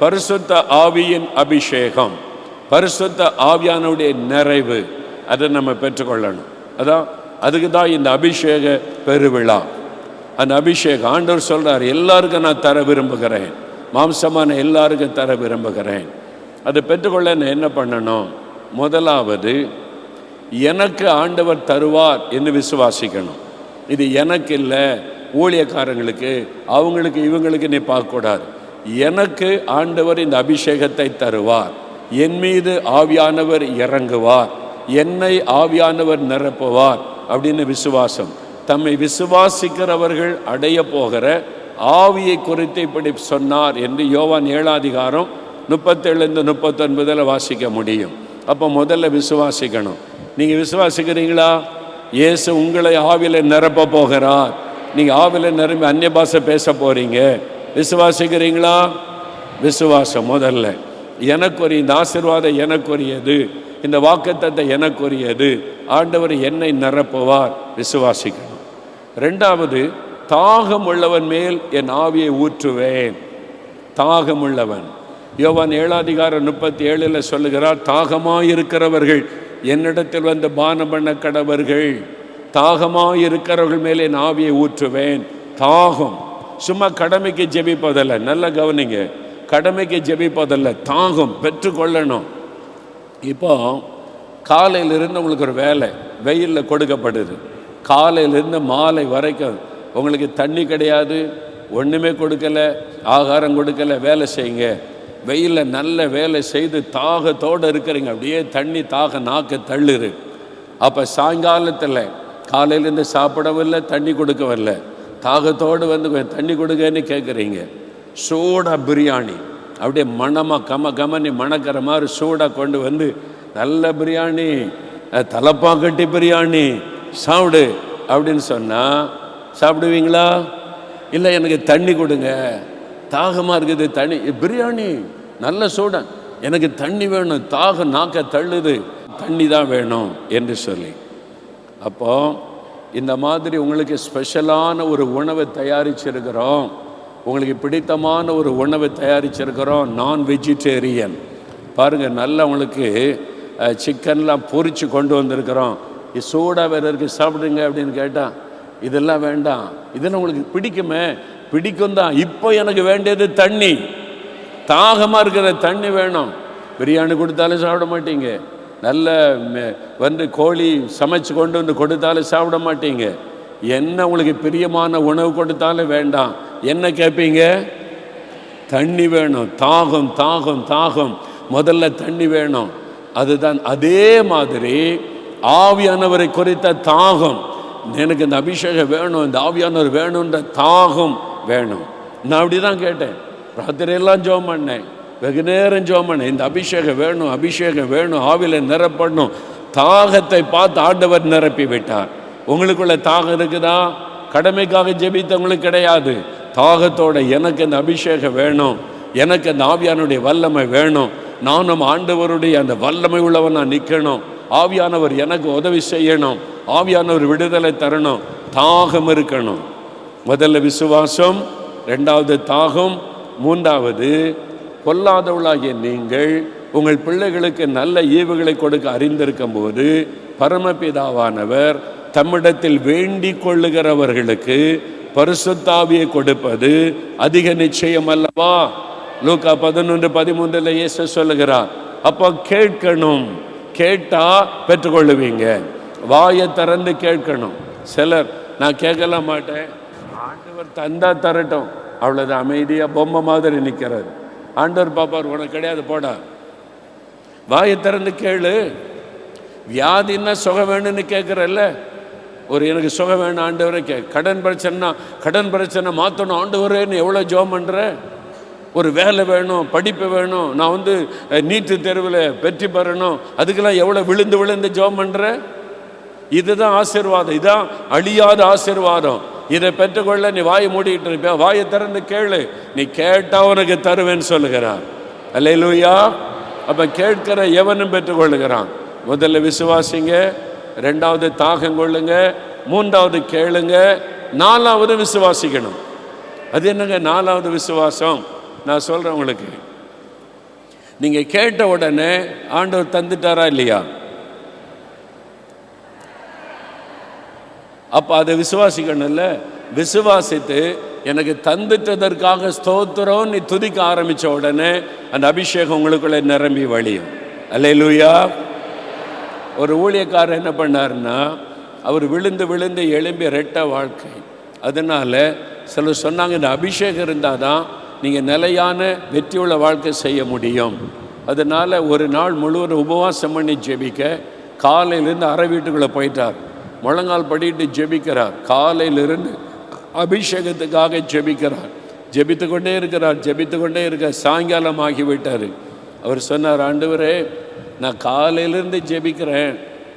பரிசுத்த ஆவியின் அபிஷேகம், பரிசுத்த ஆவியானுடைய நிறைவு, அதை நம்ம பெற்றுக்கொள்ளணும். அதான் அதுக்கு தான் இந்த அபிஷேக பெருவிழா. அந்த அபிஷேகம் ஆண்டவர் சொல்றார், எல்லாருக்கும் நான் தர விரும்புகிறேன், மாம்சமான எல்லாருக்கும் தர விரும்புகிறேன். அதை பெற்றுக்கொள்ள நான் என்ன பண்ணணும்? முதலாவது எனக்கு ஆண்டவர் தருவார் என்று விசுவாசிக்கணும். இது எனக்கு இல்லை, ஊழியக்காரங்களுக்கு, அவங்களுக்கு, இவங்களுக்கு நீ பார்க்கக்கூடாது. எனக்கு ஆண்டவர் இந்த அபிஷேகத்தை தருவார், என் மீது ஆவியானவர் இறங்குவார், என்னை ஆவியானவர் நிரப்புவார் அப்படின்னு விசுவாசம். தம்மை விசுவாசிக்கிறவர்கள் அடைய போகிற ஆவியை குறித்து இப்படி சொன்னார் என்று யோவான் 7:37-39 வாசிக்க முடியும். அப்போ முதல்ல விசுவாசிக்கணும். நீங்கள் விசுவாசிக்கிறீங்களா? இயேசு உங்களை ஆவியில் நிரப்ப போகிறார். நீங்கள் ஆவியில் நிரம்பி அந்நிய பாஷை பேச போகிறீங்க. விசுவாசிக்கிறீங்களா? விசுவாசம் முதல்ல. எனக்குரிய இந்த ஆசீர்வாதம் எனக்குரியது, இந்த வாக்குத்தத்தத்தை எனக்குரியது, ஆண்டவர் என்னை நிரப்புவார், விசுவாசிக்கணும். ரெண்டாவது, தாகம் உள்ளவன் மேல் என் ஆவியை ஊற்றுவேன். தாகம் உள்ளவன் யோவான் 7:37 சொல்லுகிறார், தாகமாயிருக்கிறவர்கள் என்னிடத்தில் வந்து பானம் பண்ண கடவர்கள். தாகமாயிருக்கிறவர்கள் மேலே என் ஆவியை ஊற்றுவேன். தாகம் சும்மா கடமைக்கு ஜெபிப்பதல்ல, நல்ல கவனிங்க, கடமைக்கு ஜெபிப்பதல்ல, தாகம் பெற்றுக்கொள்ளணும். இப்போ காலையிலிருந்து உங்களுக்கு ஒரு வேலை வெயிலில் கொடுக்கப்படுது, காலையிலிருந்து மாலை வரைக்கும் உங்களுக்கு தண்ணி கிடையாது, ஒன்றுமே கொடுக்கலை, ஆகாரம் கொடுக்கலை, வேலை செய்யுங்க. வெயிலில் நல்ல வேலை செய்து தாகத்தோடு இருக்கிறீங்க, அப்படியே தண்ணி தாக நாக்க தள்ளுரு. அப்போ சாயங்காலத்தில் காலையிலேருந்து சாப்பிடவில்லை, தண்ணி கொடுக்கவில்லை, தாகத்தோடு வந்து தண்ணி கொடுங்கன்னு கேட்குறீங்க. சூடாக பிரியாணி, அப்படியே மணமாக கமனி மணக்கிற மாதிரி சூடாக கொண்டு வந்து நல்ல பிரியாணி, தலப்பாக்கட்டி பிரியாணி சாப்பிடு அப்படின்னு சொன்னால் சாப்பிடுவீங்களா? இல்லை, எனக்கு தண்ணி கொடுங்க, தாகமாக இருக்குது, தண்ணி, பிரியாணி நல்ல சூடன், எனக்கு தண்ணி வேணும், தாகம் நாக்க தள்ளுது, தண்ணி தான் வேணும் என்று சொல்லி. அப்போ இந்த மாதிரி உங்களுக்கு ஸ்பெஷலான ஒரு உணவை தயாரிச்சிருக்கிறோம், உங்களுக்கு பிடித்தமான ஒரு உணவை தயாரிச்சிருக்கிறோம், நான் வெஜிடேரியன். பாருங்கள், நல்லா உங்களுக்கு சிக்கன்லாம் பொரித்து கொண்டு வந்திருக்கிறோம். இது சூடாக வேறு இருக்குது, சாப்பிடுங்க அப்படின்னு கேட்டால் இதெல்லாம் வேண்டாம், இதெல்லாம் உங்களுக்கு பிடிக்குமே, பிடிக்கும் தான். இப்போ எனக்கு வேண்டியது தண்ணி, தாகமாக இருக்கிற தண்ணி வேணும். பிரியாணி கொடுத்தாலும் சாப்பிட மாட்டீங்க, நல்ல வந்து கோழி சமைச்சு கொண்டு வந்து கொடுத்தாலும் சாப்பிட மாட்டீங்க, என்ன உங்களுக்கு பிரியமான உணவு கொடுத்தாலும் வேண்டாம். என்ன கேட்பீங்க? தண்ணி வேணும். தாகம் தாகம் தாகம், முதல்ல தண்ணி வேணும். அதுதான். அதே மாதிரி ஆவியானவரை குறித்த தாகம், எனக்கு இந்த அபிஷேகம் வேணும், இந்த ஆவியானவர் வேணுன்ற தாகம் வேணும். நான் அப்படி தான் கேட்டேன், ராத்திரியெல்லாம் ஜெபம் பண்ணேன், வெகு நேரம் ஜெபம் பண்ணேன், இந்த அபிஷேகம் வேணும், அபிஷேகம் வேணும், ஆவியில் நிரப்படணும். தாகத்தை பார்த்து ஆண்டவர் நிரப்பி விட்டார். உங்களுக்குள்ள தாகம் இருக்குதா? கடமைக்காக ஜெபித்தவங்களுக்கு கிடையாது, தாகத்தோட எனக்கு இந்த அபிஷேகம் வேணும், எனக்கு இந்த ஆவியானுடைய வல்லமை வேணும், நானும் ஆண்டவருடைய அந்த வல்லமை உள்ளவன் நான் நிற்கணும், ஆவியானவர் எனக்கு உதவி செய்யணும், ஆவியானவர் விடுதலை தரணும், தாகம் இருக்கணும். முதல்ல விசுவாசம், ரெண்டாவது தாகம், மூன்றாவது பொல்லாதவளாகிய நீங்கள் உங்கள் பிள்ளைகளுக்கு நல்ல ஈவுகளை கொடுக்க அறிந்திருக்கும் போது பரமபிதாவானவர் தம்மிடத்தில் வேண்டிக் கொள்ளுகிறவர்களுக்கு பரிசுத்த ஆவியை கொடுப்பது அதிக நிச்சயம் அல்லவா? லூக்கா 11:13 இயேசு சொல்லுகிறார். அப்போ கேட்கணும், கேட்டா பெற்றுக்கொள்ளுவீங்க. வாயை திறந்து கேட்கணும். சிலர் நான் கேட்கல மாட்டேன், ஆண்டவர் தந்தா தரட்டும், அவ்வளோதான், அமைதியாக பொம்மை மாதிரி நிற்கிறார். ஆண்டவர் பாப்பார், உனக்கு கிடையாது போடா. வாயை திறந்து கேளு. வியாதின்னா சுகம் வேணும்னு கேட்குறல்ல, ஒரு எனக்கு சுகம் வேணும் ஆண்டவரே கடன் பிரச்சனை மாற்றணும் ஆண்டவரேன்னு எவ்வளோ ஜெபம் பண்ணுற? ஒரு வேலை வேணும், படிப்பு வேணும், நான் நீட்டு தேர்வில் வெற்றி பெறணும், அதுக்கெல்லாம் எவ்வளோ விழுந்து விழுந்து ஜெபம் பண்ணுற? இதுதான் ஆசீர்வாதம், இதான் அழியாத ஆசீர்வாதம். இதை பெற்றுக்கொள்ள நீ வாயை மூடிக்கிட்டு இருப்பியா? வாயை திறந்து கேளு, நீ கேட்டா உனக்கு தருவேன்னு சொல்லுகிறான். அல்லேலூயா. அப்போ கேட்கிற எவனும் பெற்றுக்கொள்ளுகிறான். முதல்ல விசுவாசிங்க, ரெண்டாவது தாகம் கொள்ளுங்க, மூன்றாவது கேளுங்க, நாலாவது விசுவாசிக்கணும். அது என்னங்க நாலாவது விசுவாசம்? நான் சொல்கிறேன் உங்களுக்கு. நீங்கள் கேட்ட உடனே ஆண்டவர் தந்துட்டாரா இல்லையா? அப்போ அதை விசுவாசிக்கணும்ல. விசுவாசித்து எனக்கு தந்துட்டதற்காக ஸ்தோத்திரம் நீ துதிக்க ஆரம்பித்த உடனே அந்த அபிஷேகம் உங்களுக்குள்ளே நிரம்பி வழியும். அல்லேலூயா. ஒரு ஊழியக்காரர் என்ன பண்ணாருன்னா, அவர் விழுந்து விழுந்து எழும்பி ரெட்ட வாழ்க்கை. அதனால் சிலர் சொன்னாங்க, இந்த அபிஷேகம் இருந்தால் தான் நீங்கள் நிலையான வெற்றியுள்ள வாழ்க்கை செய்ய முடியும். அதனால் ஒரு நாள் முழுவதும் உபவாசம் பண்ணி ஜெபிக்க காலையிலேருந்து அரை வீட்டுக்குள்ளே போயிட்டார். முழங்கால் படிட்டு ஜெபிக்கிறார். காலையிலிருந்து அபிஷேகத்துக்காக ஜெபிக்கிறார். ஜெபித்து கொண்டே இருக்க சாயங்காலம் ஆகிவிட்டார். அவர் சொன்னார், ஆண்டவரே நான் காலையிலேருந்து ஜெபிக்கிறேன்,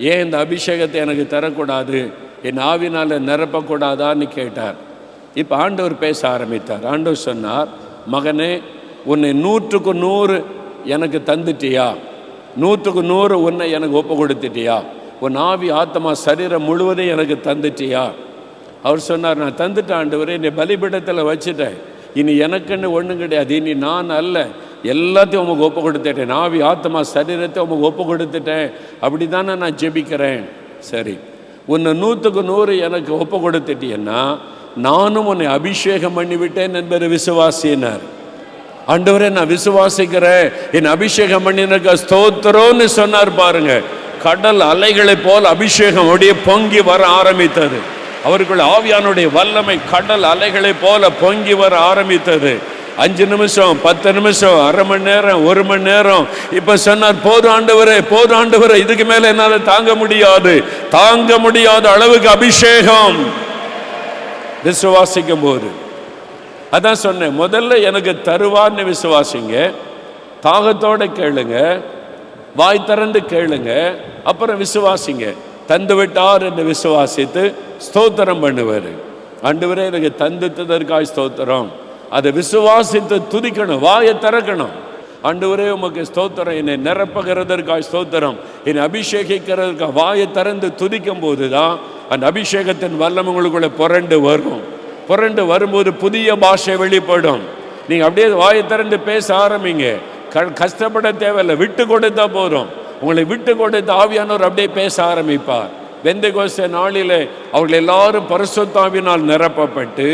ஏன் இந்த அபிஷேகத்தை எனக்கு தரக்கூடாது, என் ஆவினால் நிரப்பக்கூடாதான்னு கேட்டார். இப்போ ஆண்டவர் பேச ஆரம்பித்தார். ஆண்டவர் சொன்னார், மகனே உன்னை 100க்கு 100 எனக்கு தந்துட்டியா? 100க்கு 100 உன்னை எனக்கு ஒப்பு கொடுத்துட்டியா? உன் ஆவி ஆத்மா சரீரம் முழுவதும் எனக்கு தந்துட்டியா? அவர் சொன்னார், நான் தந்துட்டேன் ஆண்டவரே, என்னை பலிபீடத்தில் வச்சுட்டேன், இனி எனக்குன்னு ஒன்றும் கிடையாது, இனி நான் அல்ல, எல்லாத்தையும் உமக்கு ஒப்பு கொடுத்துட்டேன், ஆவி ஆத்மா சரீரத்தை உமக்கு ஒப்பு கொடுத்துட்டேன், அப்படி தானே நான் ஜெபிக்கிறேன். சரி, உன்னை 100க்கு 100 எனக்கு ஒப்பு கொடுத்துட்டீன்னா நானும் உன்னை அபிஷேகம் பண்ணிவிட்டேன் என்பது விசுவாசினார். ஆண்டவரே நான் விசுவாசிக்கிறேன், என் அபிஷேகம் பண்ணினக்க ஸ்தோத்திரம்னு சொன்னார். பாருங்க, கடல் அலைகளை போல் அபிஷேகம் அப்படியே பொங்கி வர ஆரம்பித்தது. அவருக்குள்ள ஆவியானுடைய வல்லமை கடல் அலைகளை போல பொங்கி வர ஆரம்பித்தது. 5 நிமிஷம், 10 நிமிஷம், அரை மணி நேரம், 1 மணி நேரம். இப்ப சொன்னார், போதும் ஆண்டவரே, இதுக்கு மேல என்னால தாங்க முடியாத அளவுக்கு அபிஷேகம். விசுவாசிக்கும் போது அதான் சொன்னேன், முதல்ல எனக்கு தருவார்னு விசுவாசிங்க, தாகத்தோட கேளுங்க, வாய் திறந்து கேளுங்க, அப்புறம் விசுவாசிங்க. தந்து விட்டார் என்று விசுவாசித்து ஸ்தோத்திரம் பண்ணுவார். ஆண்டவரே எனக்கு தந்துட்டதற்காய் ஸ்தோத்திரம். அதை விசுவாசித்து துதிக்கணும், வாயை திறக்கணும். ஆண்டவரே உமக்கு ஸ்தோத்திரம், என்னை நிரப்புகிறதற்காய் ஸ்தோத்திரம், என்னை அபிஷேகிக்கிறதுக்காக வாயை திறந்து துதிக்கும் போது தான் அந்த அபிஷேகத்தின் வல்லம் உங்களுக்குள்ள புரண்டு வரும்போது புதிய பாஷை வெளிப்படும். நீங்கள் அப்படியே வாயை திறந்து பேச ஆரம்பிங்க. கஷ்டப்பட தேவையில்லை, விட்டு கொடுத்தா போதும். உங்களை விட்டு கொடுத்த ஆவியானவர் அப்படியே பேச ஆரம்பிப்பார். பெந்தெகோஸ்தே நாளிலே அவர்கள் எல்லாரும் பரிசுத்த ஆவியினால் நிரப்பப்பட்டு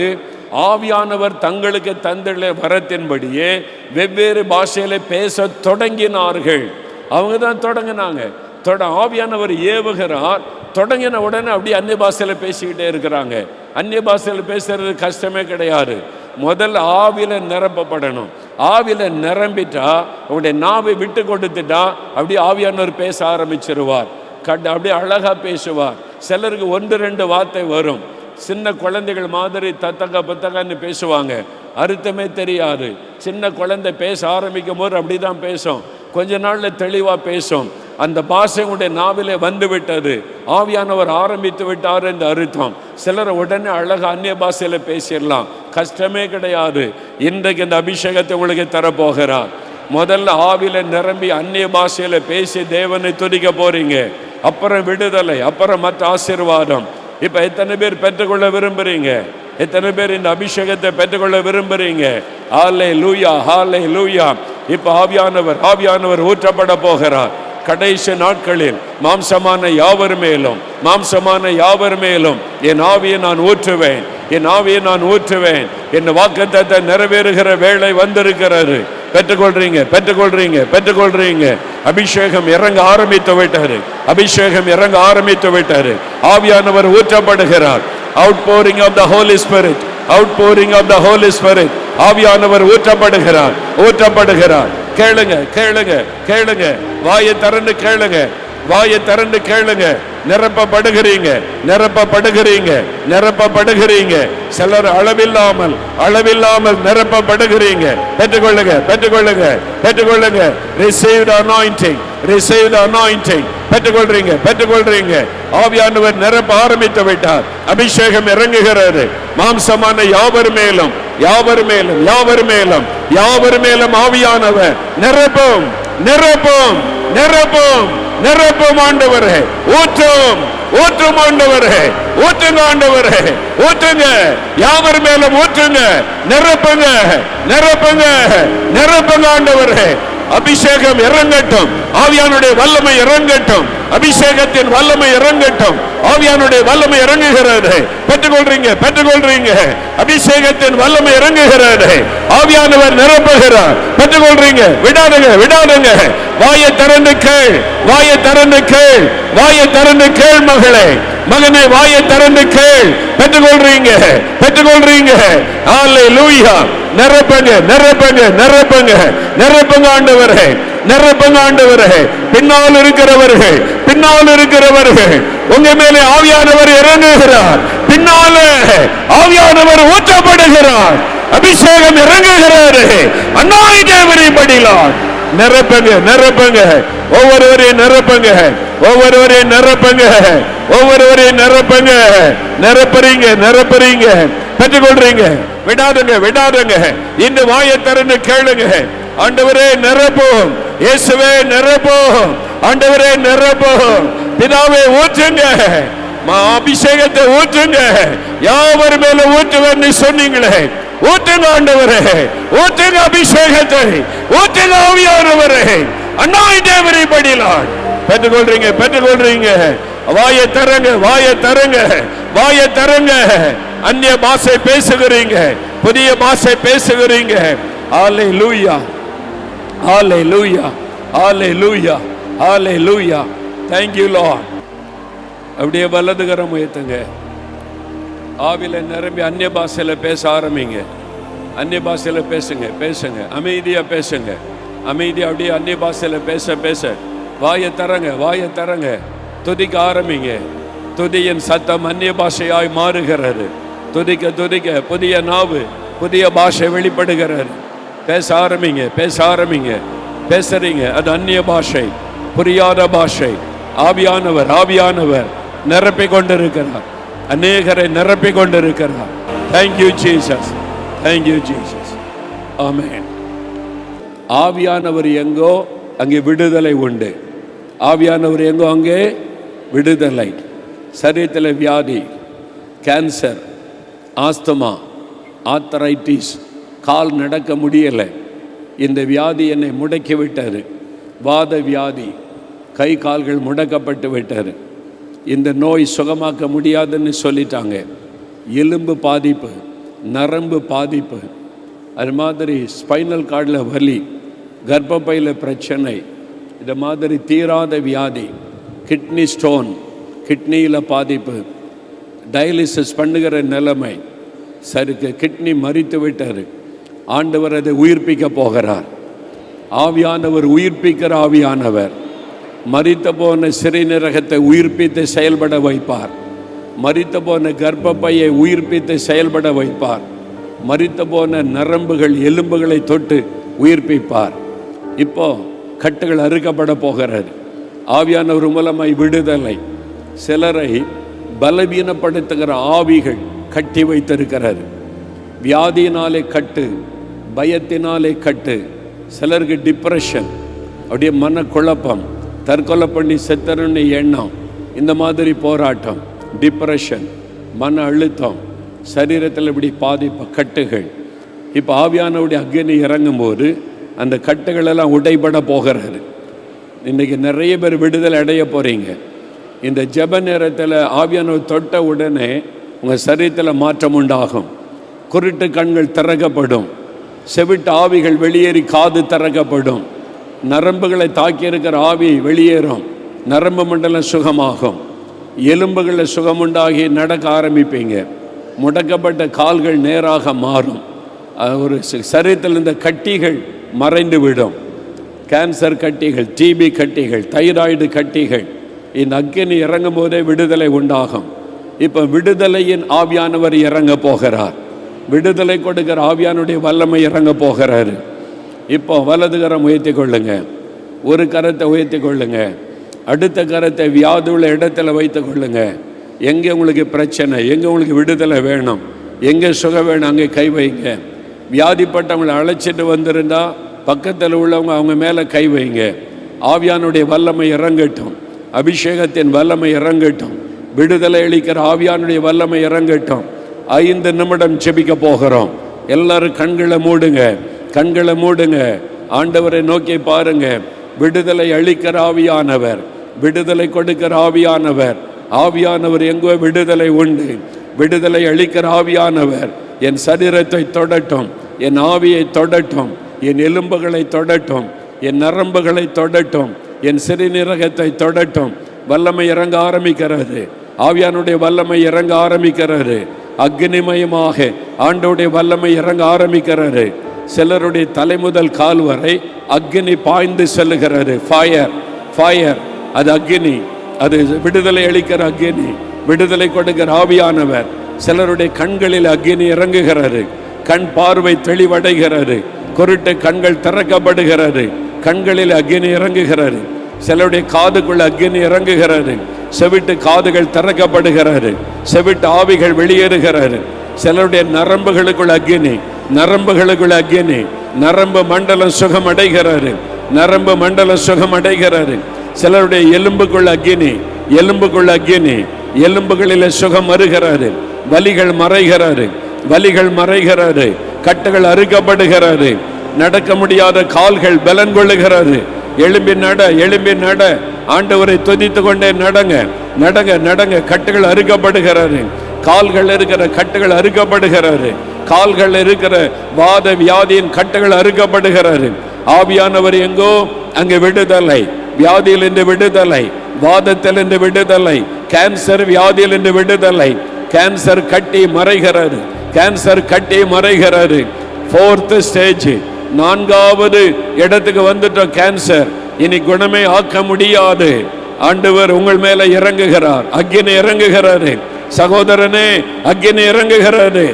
ஆவியானவர் தங்களுக்கு தந்துள்ள வரத்தின்படியே வெவ்வேறு பாஷையில பேச தொடங்கினார்கள். அவங்க தான் தொடங்கினாங்க. ஆவியானவர் ஏவுகிறார், தொடங்கின உடனே அப்படியே அந்நிய பாஷையில் பேசிக்கிட்டே இருக்கிறாங்க. அந்நிய பாஷையில் பேசுறது கஷ்டமே கிடையாது. முதல்ல ஆவியில நிரப்பப்படணும். ஆவியில நிரம்பிட்டா உங்களுடைய நாவை விட்டு கொடுத்துட்டா அப்படியே ஆவியானவர் பேச ஆரம்பிச்சிருவார். அப்படியே அழகா பேசுவார். சிலருக்கு 1-2 வார்த்தை வரும். சின்ன குழந்தைகள் மாதிரி தத்தக்க பத்தக்கன்னு பேசுவாங்க, அர்த்தமே தெரியாது. சின்ன குழந்தை பேச ஆரம்பிக்கும் போது அப்படிதான் பேசும், கொஞ்ச நாள்ல தெளிவா பேசும். அந்த பாஷை உடைய நாவிலே வந்து விட்டது, ஆவியானவர் ஆரம்பித்து விட்டார் என்று அர்த்தம். சிலர் உடனே அழகா அந்நிய பாஷையில பேசிடலாம், கஷ்டமே கிடையாது. இன்றைக்கு இந்த அபிஷேகத்தை உங்களுக்கு தரப்போகிறார். முதல்ல ஆவில நிரம்பி அந்நிய பாஷையில பேசி தேவனை துதிக்க போறீங்க. அப்புறம் விடுதலை, அப்புறம் மற்ற ஆசீர்வாதம். இப்ப எத்தனை பேர் பெற்றுக்கொள்ள விரும்புறீங்க? எத்தனை பேர் இந்த அபிஷேகத்தை பெற்றுக்கொள்ள விரும்புறீங்க? ஹல்லேலூயா, ஹல்லேலூயா. இப்ப ஆவியானவர் ஊற்றப்பட போகிறார். கடைசி நாட்களில் மாம்சமான யாவர் மேலும் என் ஆவியை நான் ஊற்றுவேன், என் ஆவியை நான் ஊற்றுவேன். என் வாக்குத்தத்தத்தை நிறைவேறுகிற வேளை வந்திருக்கிறது. பெற்றுக்கொள்றீங்க. அபிஷேகம் இறங்க ஆரம்பித்து விட்டாரு. ஆவியானவர் ஊற்றப்படுகிறார். outpouring of the Holy Spirit, ஆவியானவர் ஊற்றப்படுகிறார். கேளுங்க. வாயை திறந்து கேளுங்க. நிரப்பப்படுகிறீங்க. சிலர் அளவில்லாமல் நிரப்பப்படுகிறீங்க. பெற்றுக்கொள்ளுங்க. receive the anointing. பெற்றுக்கொள்றீங்க. ஆவியானவர் நிரப்ப ஆரம்பித்து விட்டார். அபிஷேகம் இறங்குகிறது. மாம்சமான யாவர் மேலும் ஆவியானவர் நிரப்பும் ஆண்டவரே. ஊற்றும் ஆண்டவரே. ஊற்றுங்க. யாவர் மேலும் ஊற்றுங்க. நிரப்புங்க ஆண்டவரே. அபிஷேகம் இறங்கட்டும். ஆவியானுடைய வல்லமை இறங்கட்டும். அபிஷேகத்தின் வல்லமை இறங்கட்டும். ஆவியானுடைய வல்லமை இறங்குகிறது. பெற்றுக்கொள்றீங்க. அபிஷேகத்தின் வல்லமை இறங்குகிறது. ஆவியானவர் நிரப்புகிறார். பெற்றுக்கொள்றீங்க. விடாதுங்க. வாயை திறந்து கேள் மகளே, மகனை வாயை திறந்து கேள். பெற்றுக்கொள்றீங்க. ஹல்லேலூயா. நிரப்புங்க ஆண்டவரே. பின்னால் இருக்கிறவர்கள் உங்க மேலே ஆவியானவர் இறங்குகிறார். பின்னாலே ஆவியானவர் ஊற்றப்படுகிறார். அபிஷேகம் இறங்குகிறார். anointing everybody Lord. நிரப்புங்க. ஒவ்வொருவரையும் நிரப்புறீங்க. பெற்றுக்கொள்றீங்க. விடாதுங்க. இந்த வாயை திறந்து கேளுங்க. ஆண்டவரே நிரப்பும். இயேசுவே நிரப்பும். ஆண்டவரே நிரப்பும். பிதாவே ஊற்றுங்க. அபிஷேகத்தை ஊற்றுங்க. யாவர் மேல ஊற்றுவேன்னு சொன்னீங்களே, ஊற்றுங்க ஆண்டவரே. ஊற்றுங்க அபிஷேகத்தை. ஊற்றுங்க ஆவியானவரே. anoint everybody Lord. பெற்றுக்கொள்றீங்க. வாயை தரங்க. அந்நிய பாஷை பேசுகிறீங்க. புதிய பாஷை பேசுகிறீங்க. Hallelujah. Thank you Lord. அப்படியே வலதுகரம் உயர்த்துங்க. ஆவில நிரம்பி அந்நிய பாஷையில பேச ஆரம்பிங்க. அந்நிய பாஷையில பேசுங்க. அமைதியா பேசுங்க. அப்படியே அந்நிய பாஷையில பேச வாயை தரங்க. துதிக்க ஆரம்பிங்க. துதியின் சத்தம் அந்நிய பாஷையாய் மாறுகிறது. துதிக்க புதிய நாவு, புதிய பாஷை வெளிப்படுகிறது. பேச ஆரம்பிங்க. பேசுறீங்க. அது அந்நிய பாஷை, புரியாத பாஷை. ஆவியானவர் நிரப்பிக் கொண்டிருக்கிறார். அநேகரை நிரப்பிக் கொண்டிருக்கிறார். Thank you Jesus. ஆமென். ஆவியானவர் எங்கோ அங்கே விடுதலை உண்டு. ஆவியானவர் எங்கோ அங்கே விடுதலை. சரீரத்தில் வியாதி, கேன்சர், ஆஸ்துமா, ஆர்த்தரைட்டிஸ், கால் நடக்க முடியலை, இந்த வியாதி என்னை முடக்கி விட்டது. வாத வியாதி, கை கால்கள் முடக்கப்பட்டு விட்டது. இந்த நோய் சுகமாக்க முடியாதுன்னு சொல்லிட்டாங்க. எலும்பு பாதிப்பு, நரம்பு பாதிப்பு, அது மாதிரி ஸ்பைனல் கார்டில் வலி, கர்ப்பப்பையில் பிரச்சனை, இது மாதிரி தீராத வியாதி, கிட்னி ஸ்டோன், கிட்னியில் பாதிப்பு, டயாலிசிஸ் பண்ணுகிற நிலைமை. சருக்கு கிட்னி மரித்து விட்டார். ஆண்டவர் அதை உயிர்ப்பிக்க போகிறார். ஆவியானவர் உயிர்ப்பிக்கிற ஆவியானவர். மரித்த போன சிறுநீரகத்தை உயிர்ப்பித்து செயல்பட வைப்பார். மரித்த போன கர்ப்பப்பையை உயிர்ப்பித்து செயல்பட வைப்பார். மரித்த போன நரம்புகள், எலும்புகளை தொட்டு உயிர்ப்பிப்பார். இப்போ கட்டுகள் அறுக்கப்பட போகிறது. ஆவியானவர் மூலமாய் விடுதலை. சிலரை பலவீனப்படுத்துகிற ஆவிகள் கட்டி வைத்திருக்கிறது. வியாதியினாலே கட்டு, பயத்தினாலே கட்டு, சிலருக்கு டிப்ரெஷன், அப்படியே மனக்குழப்பம், தற்கொலை பண்ணி செத்தருன்னு எண்ணம், இந்த மாதிரி போராட்டம், டிப்ரெஷன், மன அழுத்தம், சரீரத்தில் இப்படி பாதிப்பு, கட்டுகள். இப்போ ஆவியானவருடைய அக்னி இறங்கும்போது அந்த கட்டுகளெல்லாம் உடைபட போகிறாரு. இன்றைக்கி நிறைய பேர் விடுதலை அடைய போகிறீங்க. இந்த ஜெப நேரத்தில் ஆவியானவர் தொட்ட உடனே உங்கள் சரீரத்தில் மாற்றம் உண்டாகும். குருட்டு கண்கள் திறக்கப்படும், செவிட்டு ஆவிகள் வெளியேறி காது திறக்கப்படும், நரம்புகளை தாக்கியிருக்கிற ஆவி வெளியேறும், நரம்பு மண்டலம் சுகமாகும், எலும்புகளில் சுகமுண்டாகி நடக்க ஆரம்பிப்பீங்க, முடக்கப்பட்ட கால்கள் நேராக மாறும், ஒரு சரீரத்தில் இந்த கட்டிகள் மறைந்து விடும். கேன்சர் கட்டிகள், டிபி கட்டிகள், தைராய்டு கட்டிகள், இந்த அக்கினி இறங்கும் போதே விடுதலை உண்டாகும். இப்போ விடுதலையின் ஆவியானவர் இறங்க போகிறார். விடுதலை கொடுக்கிற ஆவியானுடைய வல்லமை இறங்க போகிறாரு. இப்போ வலது கரம் உயர்த்தி கொள்ளுங்க, ஒரு கரத்தை உயர்த்தி கொள்ளுங்க, அடுத்த கரத்தை வியாதி உள்ள இடத்துல வைத்து கொள்ளுங்க. எங்கே உங்களுக்கு பிரச்சனை, எங்கே உங்களுக்கு விடுதலை வேணும், எங்கே சுகம் வேணும், அங்கே கை வைங்க. வியாதிப்பட்டவங்களை அழைச்சிட்டு வந்திருந்தா பக்கத்தில் உள்ளவங்க அவங்க மேலே கை வைங்க. ஆவியானுடைய வல்லமை இறங்கட்டும், அபிஷேகத்தின் வல்லமை இறங்கட்டும், விடுதலை அளிக்கிற ஆவியானுடைய வல்லமை இறங்கட்டும். 5 நிமிடம் ஜெபிக்க போகிறோம். எல்லாரும் கண்களை மூடுங்க, கண்களை மூடுங்க, ஆண்டவரை நோக்கி பாருங்க. விடுதலை அளிக்கிற ஆவியானவர், விடுதலை கொடுக்கிற ஆவியானவர், ஆவியானவர் எங்கோ விடுதலை உண்டு. விடுதலை அளிக்கிற ஆவியானவர் என் சரீரத்தை தொடட்டும், என் ஆவியை தொடட்டும், என் எலும்புகளை தொடட்டும், என் நரம்புகளை தொடட்டும், என் சிறுநீரகத்தை தொடட்டும். வல்லமை இறங்க ஆரம்பிக்கிறது, ஆவியானுடைய வல்லமை இறங்க ஆரம்பிக்கிறது. அக்னிமயமாக ஆண்டவருடைய வல்லமை இறங்க ஆரம்பிக்கிறது. சிலருடைய தலை முதல் கால் வரை அக்னி பாய்ந்து செல்லுகிறது. ஃபயர், ஃபயர், அது அக்னி, அது விடுதலை அளிக்கிற அக்னி, விடுதலை கொடுக்கிற ஆவியானவர். சிலருடைய கண்களில் அக்னி இறங்குகிறது, கண் பார்வை தெளிவடைகிறது, குருட்டு கண்கள் திறக்கப்படுகிறது, கண்களில் அக்னி இறங்குகிறது. சிலருடைய காதுக்குள்ள அக்னி இறங்குகிறது, செவிட்டு காதுகள் திறக்கப்படுகிறது, செவிட்டு ஆவிகள் வெளியேறுகிறது. சிலருடைய நரம்புகளுக்குள்ள அக்னி, நரம்புகளுக்குள்ள அக்னி, நரம்பு மண்டலம் சுகம் அடைகிறது, நரம்பு மண்டலம் சுகம் அடைகிறது. சிலருடைய எலும்புக்குள்ள அக்னி, எலும்புக்குள்ள அக்னி, எலும்புகளில் சுகம் வருகிறது, வலிகள் மறைகிறது, வலிகள் மறைகிறது, கட்டுகள் அறுக்கப்படுகிறது, நடக்க முடியாத கால்கள் பலன் கொள்ளுகிறது. எழும்பி நட, எழும்பி நட, ஆண்டவரை துதித்து கொண்டே நடங்க, நடங்க, நடங்க. கட்டுகள் அறுக்கப்படுகிறது, கால்கள் இருக்கிற கட்டுகள் அறுக்கப்படுகிறது, கால்கள் இருக்கிற வாத வியாதியின் கட்டுகள் அறுக்கப்படுகிறது. ஆவியானவர் எங்கோ அங்கே விடுதலை, வியாதியில் இருந்து விடுதலை, வாதத்தில் இருந்து விடுதலை, கேன்சர் வியாதியில் இருந்து விடுதலை. கேன்சர் கட்டி மறைகிறது, கேன்சர் கட்டி மறைகிறது. 4th ஸ்டேஜ், 4வது இடத்துக்கு வந்துட்டோம். கேன்சர் இனி குணமே ஆக்க முடியாது. ஆண்டவர் உங்கள் மேல இறங்குகிறார், அக்னி இறங்குகிறது. சகோதரனே, அக்னி இறங்குகிறது.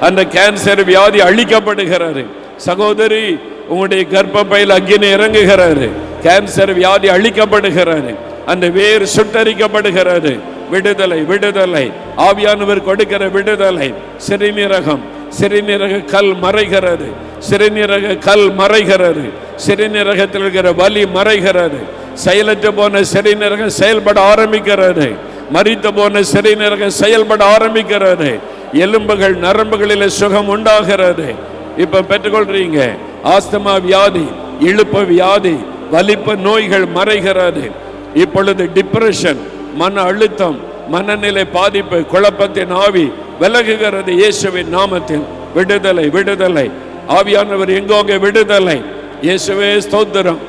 அந்த கேன்சர் வியாதி அழிக்கப்படுகிறது. சகோதரி, உங்களுடைய கர்ப்பப்பையில் அக்னி இறங்குகிறது, கேன்சர் வியாதி அழிக்கப்படுகிறது, அந்த வேர் சுட்டரிக்கப்படுகிறது. விடுதலை, விடுதலை, ஆவியானவர் கொடுக்கிற விடுதலை. சிறுநீரகம், சிறுநீரக கல் மறைகிறது, சிறுநீரக கல் மறைகிறது, சிறுநீரகத்தில் இருக்கிற வலி மறைகிறது. செயலற்று போன சிறுநீரகம் செயல்பட ஆரம்பிக்கிறது, மரித்து போன சிறுநீரகம் செயல்பட ஆரம்பிக்கிறது. எலும்புகள் நரம்புகளில் சுகம் உண்டாகிறது. இப்ப பெற்றுக்கொள்றீங்க. ஆஸ்துமா வியாதி, இழுப்பு வியாதி, வலிப்பு நோய்கள் மறைகிறது. இப்பொழுது டிப்ரெஷன், மன அழுத்தம், மனநிலை பாதிப்பு, குழப்பத்தின் ஆவி விலகுகிறது. இயேசுவின் நாமத்தில் விடுதலை, விடுதலை. ஆவியானவர் எங்கோங்க விடுதலை. இயேசுவே ஸ்தோத்திரம்.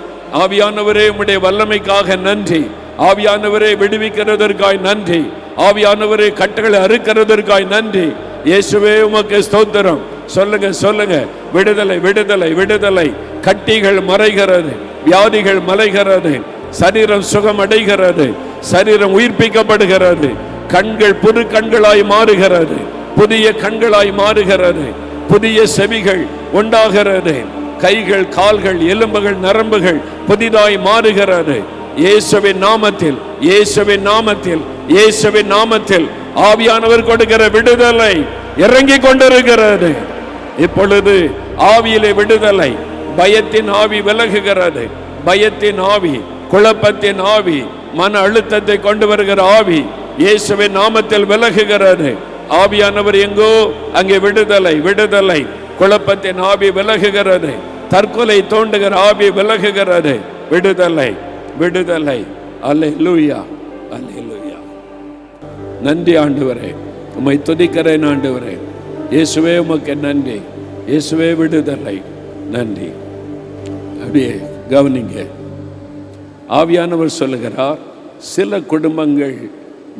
ஆவியானவரே உம்முடைய வல்லமைக்காக நன்றி. ஆவியானவரே விடுவிக்கிறதற்காய் நன்றி. ஆவியானவரே கட்டுகளை அறுக்கிறதற்காய் நன்றி. இயேசுவே உமக்கு ஸ்தோத்திரம். சொல்லுங்க, சொல்லுங்க. விடுதலை, விடுதலை, விடுதலை. கட்டிகள் மறைகிறது, வியாதிகள் மறைகிறது, சரீரம் சுகம் அடைகிறது, சரீரம் உயிர்ப்பிக்கப்படுகிறது. கண்கள் புது கண்களாய் மாறுகிறது, புதிய கண்களாய் மாறுகிறது, புதிய செவிகள் உண்டாகிறது, கைகள் கால்கள் எலும்புகள் நரம்புகள் புதிதாய் மாறுகிறது. இயேசுவின் நாமத்தில், இயேசுவின் நாமத்தில், இயேசுவின் நாமத்தில் ஆவியானவர் கொடுக்கிற விடுதலை இறங்கி கொண்டிருக்கிறது. இப்பொழுது ஆவியிலே விடுதலை, பயத்தின் ஆவி விலகுகிறது. பயத்தின் ஆவி, குழப்பத்தின் ஆவி, மன அழுத்தத்தை கொண்டு வருகிற ஆவி இயேசுவின் நாமத்தில் விலகுகிறது. ஆவியானவர் எங்கோ அங்கே விடுதலை, விடுதலை. குழப்பத்தின் ஆவி விலகுகிறது. தற்கொலை தோண்டுகிற ஆவி விலகுகிறது. விடுதலை, விடுதலை. அல்லேலூயா, அல்லேலூயா. நன்றி ஆண்டவரே, உம்மை துதிக்கிறேன் ஆண்டவரே. இயேசுவே உமக்கு நன்றி. இயேசுவே விடுதலை. நன்றி. அப்படியே கவனிங்க. ஆவியானவர் சொல்லுகிறார், சில குடும்பங்கள்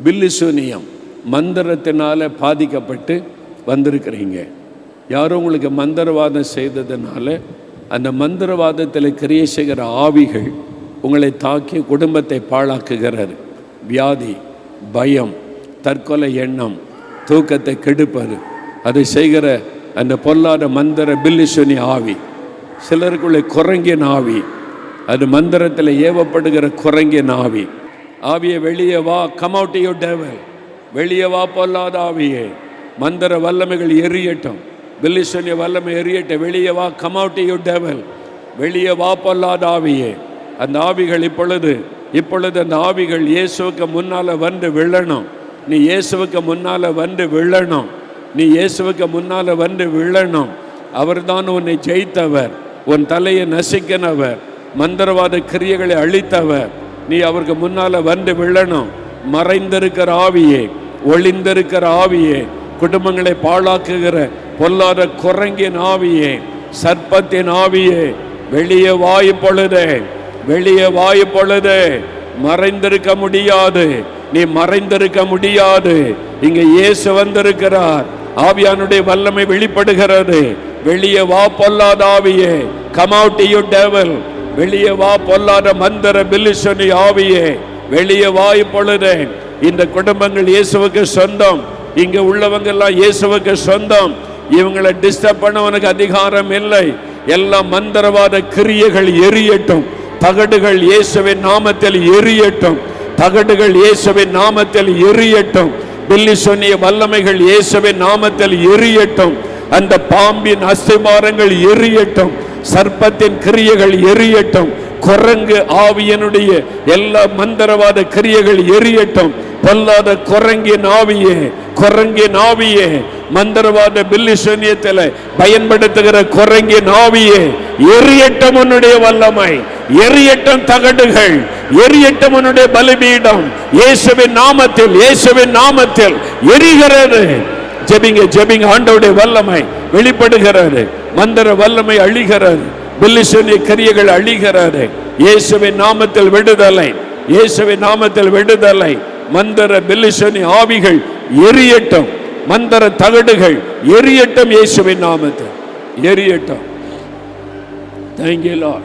பில்லிசூனியம் மந்திரத்தினால பாதிக்கப்பட்டு வந்திருக்கிறீங்க. யாரும் உங்களுக்கு மந்திரவாதம் செய்ததுனால அந்த மந்திரவாதத்தில் கிரியை செய்கிற ஆவிகள் உங்களை தாக்கி குடும்பத்தை பாழாக்குகிறார். வியாதி, பயம், தற்கொலை எண்ணம், தூக்கத்தை கெடுப்பது, அதை செய்கிற அந்த பொல்லாத மந்திர பில்லிசூனி ஆவி. சிலருக்குள்ளே குரங்கின் ஆவி, அது மந்திரத்தில் ஏவப்படுகிற குரங்கின் ஆவி. ஆவியை வெளியே வா, கம் அவுட் யூ டெவில். வெளியே வா பொல்லாத ஆவியே. மந்திர வல்லமைகள் எரியட்டும், பில்லிசூனிய வல்லமை எரியட்டும். வெளியே வா, கம் அவுட் யூ டெவில். வெளியே வா பொல்லாத ஆவியே. அந்த ஆவிகள் இப்பொழுது அந்த ஆவிகள் இயேசுவுக்கு முன்னால் வந்து விழணும். நீ இயேசுவுக்கு முன்னால் வந்து விழணும். நீ இயேசுவுக்கு முன்னால் வந்து விழணும். அவர்தான் உன்னை ஜெயித்தவர், உன் தலையை நசுக்கினவர், மந்திரவாத கிரியைகளை அழித்தவர். நீ அவருக்கு முன்னால் வந்து விழணும். மறைந்திருக்கிற ஆவியே, ஒளிந்திருக்கிற ஆவியே, குடும்பங்களை பாழாக்குகிற பொல்லாத குரங்கின் ஆவியே, சர்ப்பத்தின் ஆவியே, வெளியே வாய் பொழுதே, வெளியே வாய் பொழுதே. மறைந்திருக்க முடியாது, நீ மறைந்திருக்க முடியாது. இங்க இயேசு வந்திருக்கிறார். ஆவியானுடைய வல்லமை வெளிப்படுகிறது. வெளியே வா பொல்லாத ஆவியே, கம் அவுட் யூ டெவில். வெளியே வா பொல்லாத மந்திர பில்லிசூனி ஆவியே, வெளியே வா இப்பொழுதே. இந்த குடும்பங்கள் இயேசுவுக்கு சொந்தம். இங்க உள்ளவங்க எல்லாம் இயேசுவுக்கு சொந்தம். இவங்களை டிஸ்டர்ப் பண்ண உனக்கு அதிகாரம் இல்லை. எல்லா மந்திரவாத கிரியைகள் எரியட்டும். தகடுகள் இயேசுவின் நாமத்தில் எரியட்டும். தகடுகள் இயேசுவின் நாமத்தில் எரியட்டும். பில்லிசூனிய வல்லமைகள் இயேசுவின் நாமத்தில் எரியட்டும். அந்த பாம்பின் அஸ்திபாரங்கள் எரியட்டும். சர்ப்பத்தின் கிரியைகள் எரியட்டும். குரங்கு ஆவியனுடைய எல்லா மந்திரவாத கிரியைகள் எரியட்டும். பொல்லாத குரங்கின் ஆவியே, குரங்கின் ஆவியே, மந்திரவாத பில்லிசூனியத்தில் பயன்படுத்துகிற குரங்கின் ஆவியே, எரியட்டும் உன்னுடைய வல்லமை, எரியட்டும் தகடுகள், எரியட்டும் உன்னுடைய பலிபீடம். இயேசுவின் நாமத்தில், இயேசுவின் நாமத்தில் எரிகிறது. ஜெபிங்க, ஜெபிங்க. ஆண்டவருடைய வல்லமை வெளிப்படுகிறது. மந்திர வல்லமை அழிகிறது. பில்லிசூனிய கிரியைகள் அழிகிறது. இயேசுவின் நாமத்தில் விடுதலை, இயேசுவின் நாமத்தில் விடுதலை. மந்திர பில்லிசூனி ஆவிகள் எரியட்டும். மந்திர தகடுகள் எரியட்டும். இயேசுவின் நாமத்தில் எரியட்டும். Thank you Lord.